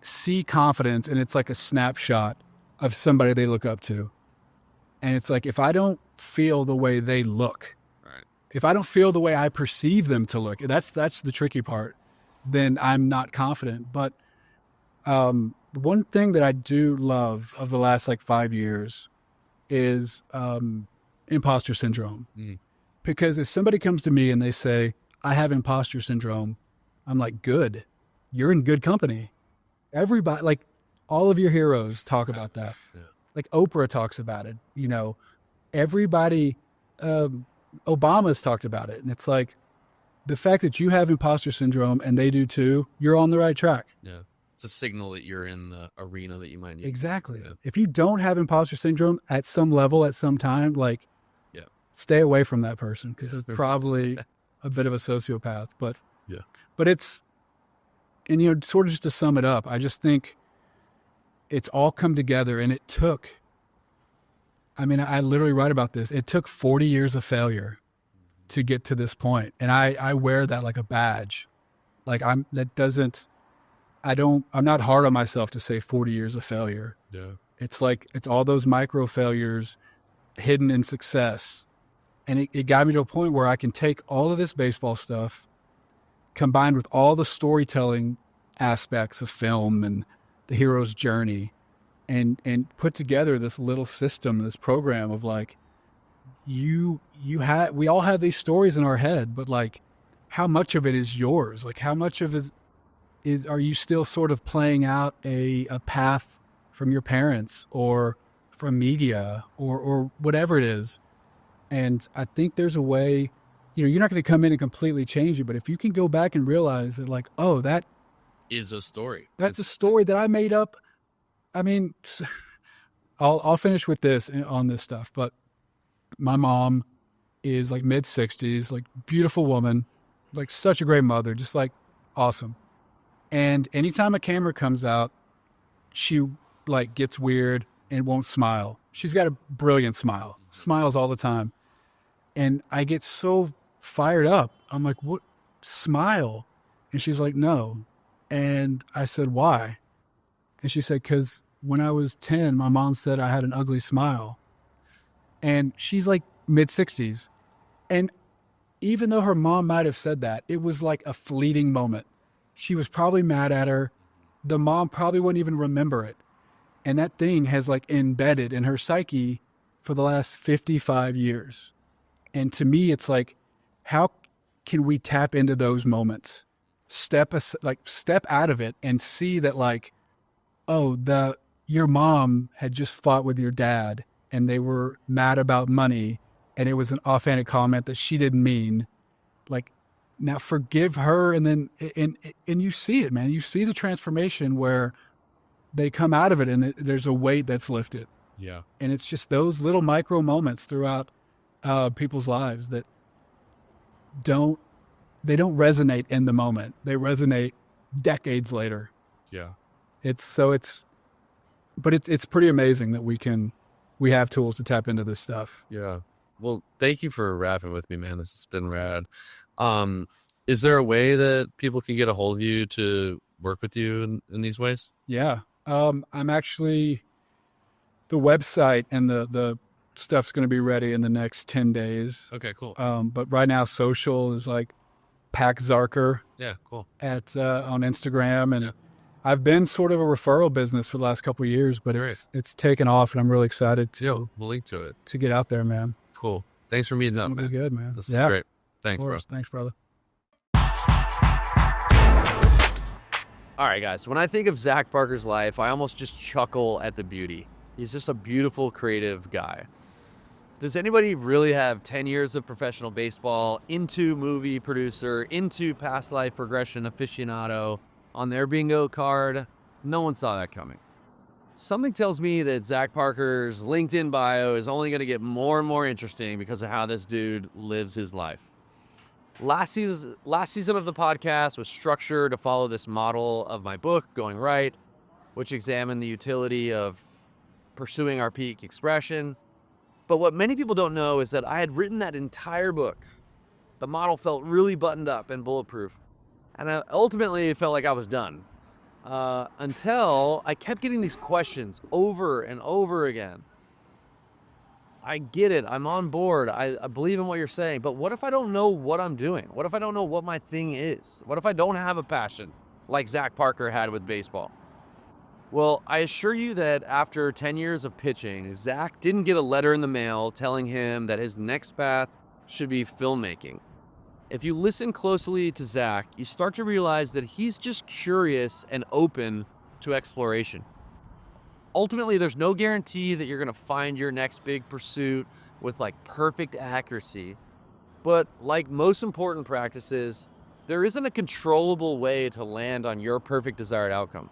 see confidence and it's like a snapshot of somebody they look up to. And it's like, if I don't feel the way they look, Right. if I don't feel the way I perceive them to look, that's the tricky part, then I'm not confident. But one thing that I do love of the last like 5 years is imposter syndrome. Because if somebody comes to me and they say, I have imposter syndrome, I'm like, good. You're in good company. Everybody, like all of your heroes talk about that. Yeah. Like Oprah talks about it, you know, everybody, Obama's talked about it. And it's like the fact that you have imposter syndrome and they do too, you're on the right track. Yeah. It's a signal that you're in the arena that you might need. Exactly. Yeah. If you don't have imposter syndrome at some level, at some time, like stay away from that person because it's probably a bit of a sociopath. But it's, and you know, sort of just to sum it up, I just think it's all come together and it took, I mean, I literally write about this. It took 40 years of failure to get to this point. And I wear that like a badge. Like I'm not hard on myself to say 40 years of failure. Yeah. It's like, it's all those micro failures hidden in success. And it got me to a point where I can take all of this baseball stuff combined with all the storytelling aspects of film and the hero's journey and put together this little system, this program of like, we all have these stories in our head, but like how much of it is yours? Like how much of it are you still sort of playing out a path from your parents or from media or whatever it is? And I think there's a way, you know, you're not going to come in and completely change it, but if you can go back and realize that like, oh, that is a story. That's a story that I made up. I mean, I'll finish with this on this stuff, but my mom is like mid-60s, like beautiful woman, like such a great mother, just like awesome. And anytime a camera comes out, she like gets weird and won't smile. She's got a brilliant smile, smiles all the time. And I get so fired up. I'm like, what? Smile? And she's like, no. And I said, why? And she said, because when I was 10, my mom said I had an ugly smile. And she's like mid-60s. And even though her mom might have said that, it was like a fleeting moment. She was probably mad at her. The mom probably wouldn't even remember it. And that thing has like embedded in her psyche for the last 55 years. And to me, it's like, how can we tap into those moments? Step out of it and see that like, oh, your mom had just fought with your dad and they were mad about money and it was an offhanded comment that she didn't mean. Like, now forgive her. And then, and you see it, man. You see the transformation where they come out of it and there's a weight that's lifted. Yeah. And it's just those little micro moments throughout people's lives that don't resonate in the moment. They resonate decades later. Yeah. It's pretty amazing that we have tools to tap into this stuff. Yeah. Well, thank you for rapping with me, man. This has been rad. Is there a way that people can get a hold of you to work with you in these ways? Yeah. I'm actually, the website and the stuff's going to be ready in the next 10 days. Okay, cool. But right now social is like Pack Zarker. Yeah, cool. On Instagram. And I've been sort of a referral business for the last couple of years, but it's taken off and I'm really excited we'll link to it. To get out there, man. Cool. Thanks for meeting up, It'll man. be good, man. This is great. Thanks, bro. Thanks, brother. All right, guys. When I think of Zack Parker's life, I almost just chuckle at the beauty. He's just a beautiful, creative guy. Does anybody really have 10 years of professional baseball, into movie producer, into past life regression aficionado on their bingo card? No one saw that coming. Something tells me that Zack Parker's LinkedIn bio is only going to get more and more interesting because of how this dude lives his life. Last season of the podcast was structured to follow this model of my book, Going Right. which examined the utility of pursuing our peak expression. But what many people don't know is that I had written that entire book. The model felt really buttoned up and bulletproof. And I ultimately felt like I was done. Until I kept getting these questions over and over again. I get it. I'm on board. I believe in what you're saying. But what if I don't know what I'm doing? What if I don't know what my thing is? What if I don't have a passion like Zack Parker had with baseball? Well, I assure you that after 10 years of pitching, Zack didn't get a letter in the mail telling him that his next path should be filmmaking. If you listen closely to Zack, you start to realize that he's just curious and open to exploration. Ultimately, there's no guarantee that you're going to find your next big pursuit with like perfect accuracy. But like most important practices, there isn't a controllable way to land on your perfect desired outcome.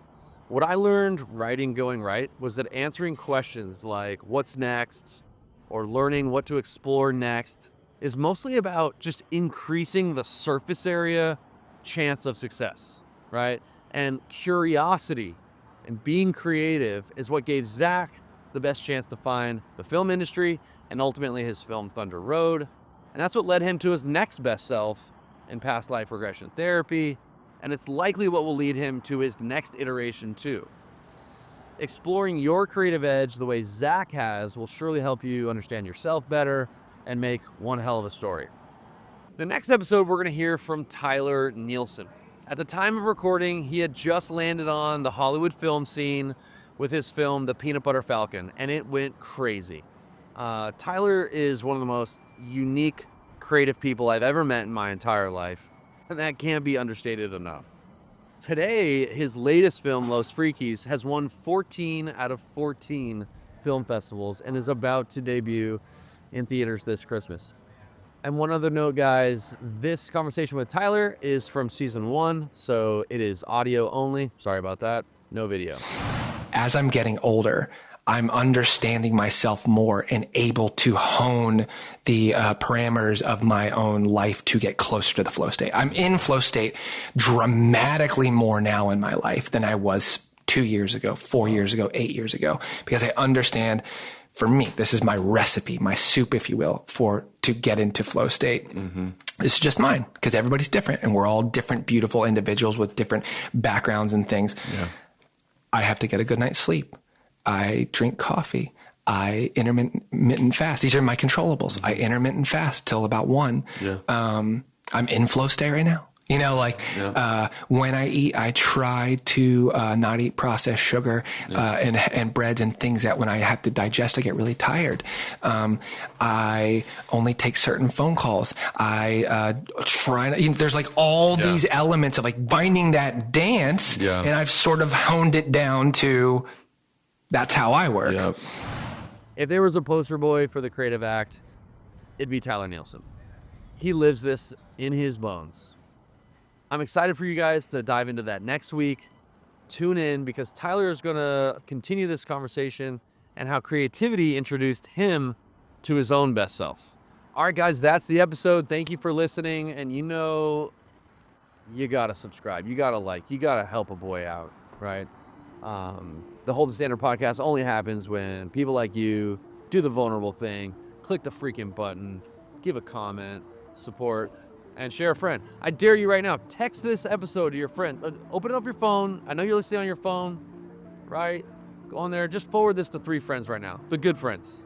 What I learned writing Going Right was that answering questions like what's next or learning what to explore next is mostly about just increasing the surface area chance of success, right? And curiosity and being creative is what gave Zack the best chance to find the film industry and ultimately his film Thunder Road. And that's what led him to his next best self in past life regression therapy. And it's likely what will lead him to his next iteration too. Exploring your creative edge the way Zack has will surely help you understand yourself better and make one hell of a story. The next episode, we're gonna hear from Tyler Nielsen. At the time of recording, he had just landed on the Hollywood film scene with his film, The Peanut Butter Falcon, and it went crazy. Tyler is one of the most unique, creative people I've ever met in my entire life, and that can't be understated enough. Today, his latest film, Los Freakies, has won 14 out of 14 film festivals and is about to debut in theaters this Christmas. And one other note, guys, this conversation with Tyler is from season 1, so it is audio only. Sorry about that. No video. As I'm getting older, I'm understanding myself more and able to hone the parameters of my own life to get closer to the flow state. I'm in flow state dramatically more now in my life than I was 2 years ago, 4 years ago, 8 years ago, because I understand, for me, this is my recipe, my soup, if you will, to get into flow state. Mm-hmm. This is just mine because everybody's different and we're all different, beautiful individuals with different backgrounds and things. Yeah. I have to get a good night's sleep. I drink coffee. I intermittent fast. These are my controllables. Mm-hmm. I intermittent fast till about 1. Yeah. I'm in flow state right now. You know, like, when I eat, I try to, not eat processed sugar, and breads and things that when I have to digest, I get really tired. I only take certain phone calls. I, there's like all these elements of like binding that dance. Yeah. And I've sort of honed it down to, that's how I work. Yep. If there was a poster boy for the creative act, it'd be Tyler Nielsen. He lives this in his bones. I'm excited for you guys to dive into that next week. Tune in because Tyler is going to continue this conversation and how creativity introduced him to his own best self. All right, guys, that's the episode. Thank you for listening. And you got to subscribe. You got to like. You got to help a boy out, right? The Hold the Standard podcast only happens when people like you do the vulnerable thing, click the freaking button, give a comment, support, and share a friend. I dare you right now, text this episode to your friend. Open up your phone. I know you're listening on your phone, right? Go on there. Just forward this to 3 friends right now. The good friends.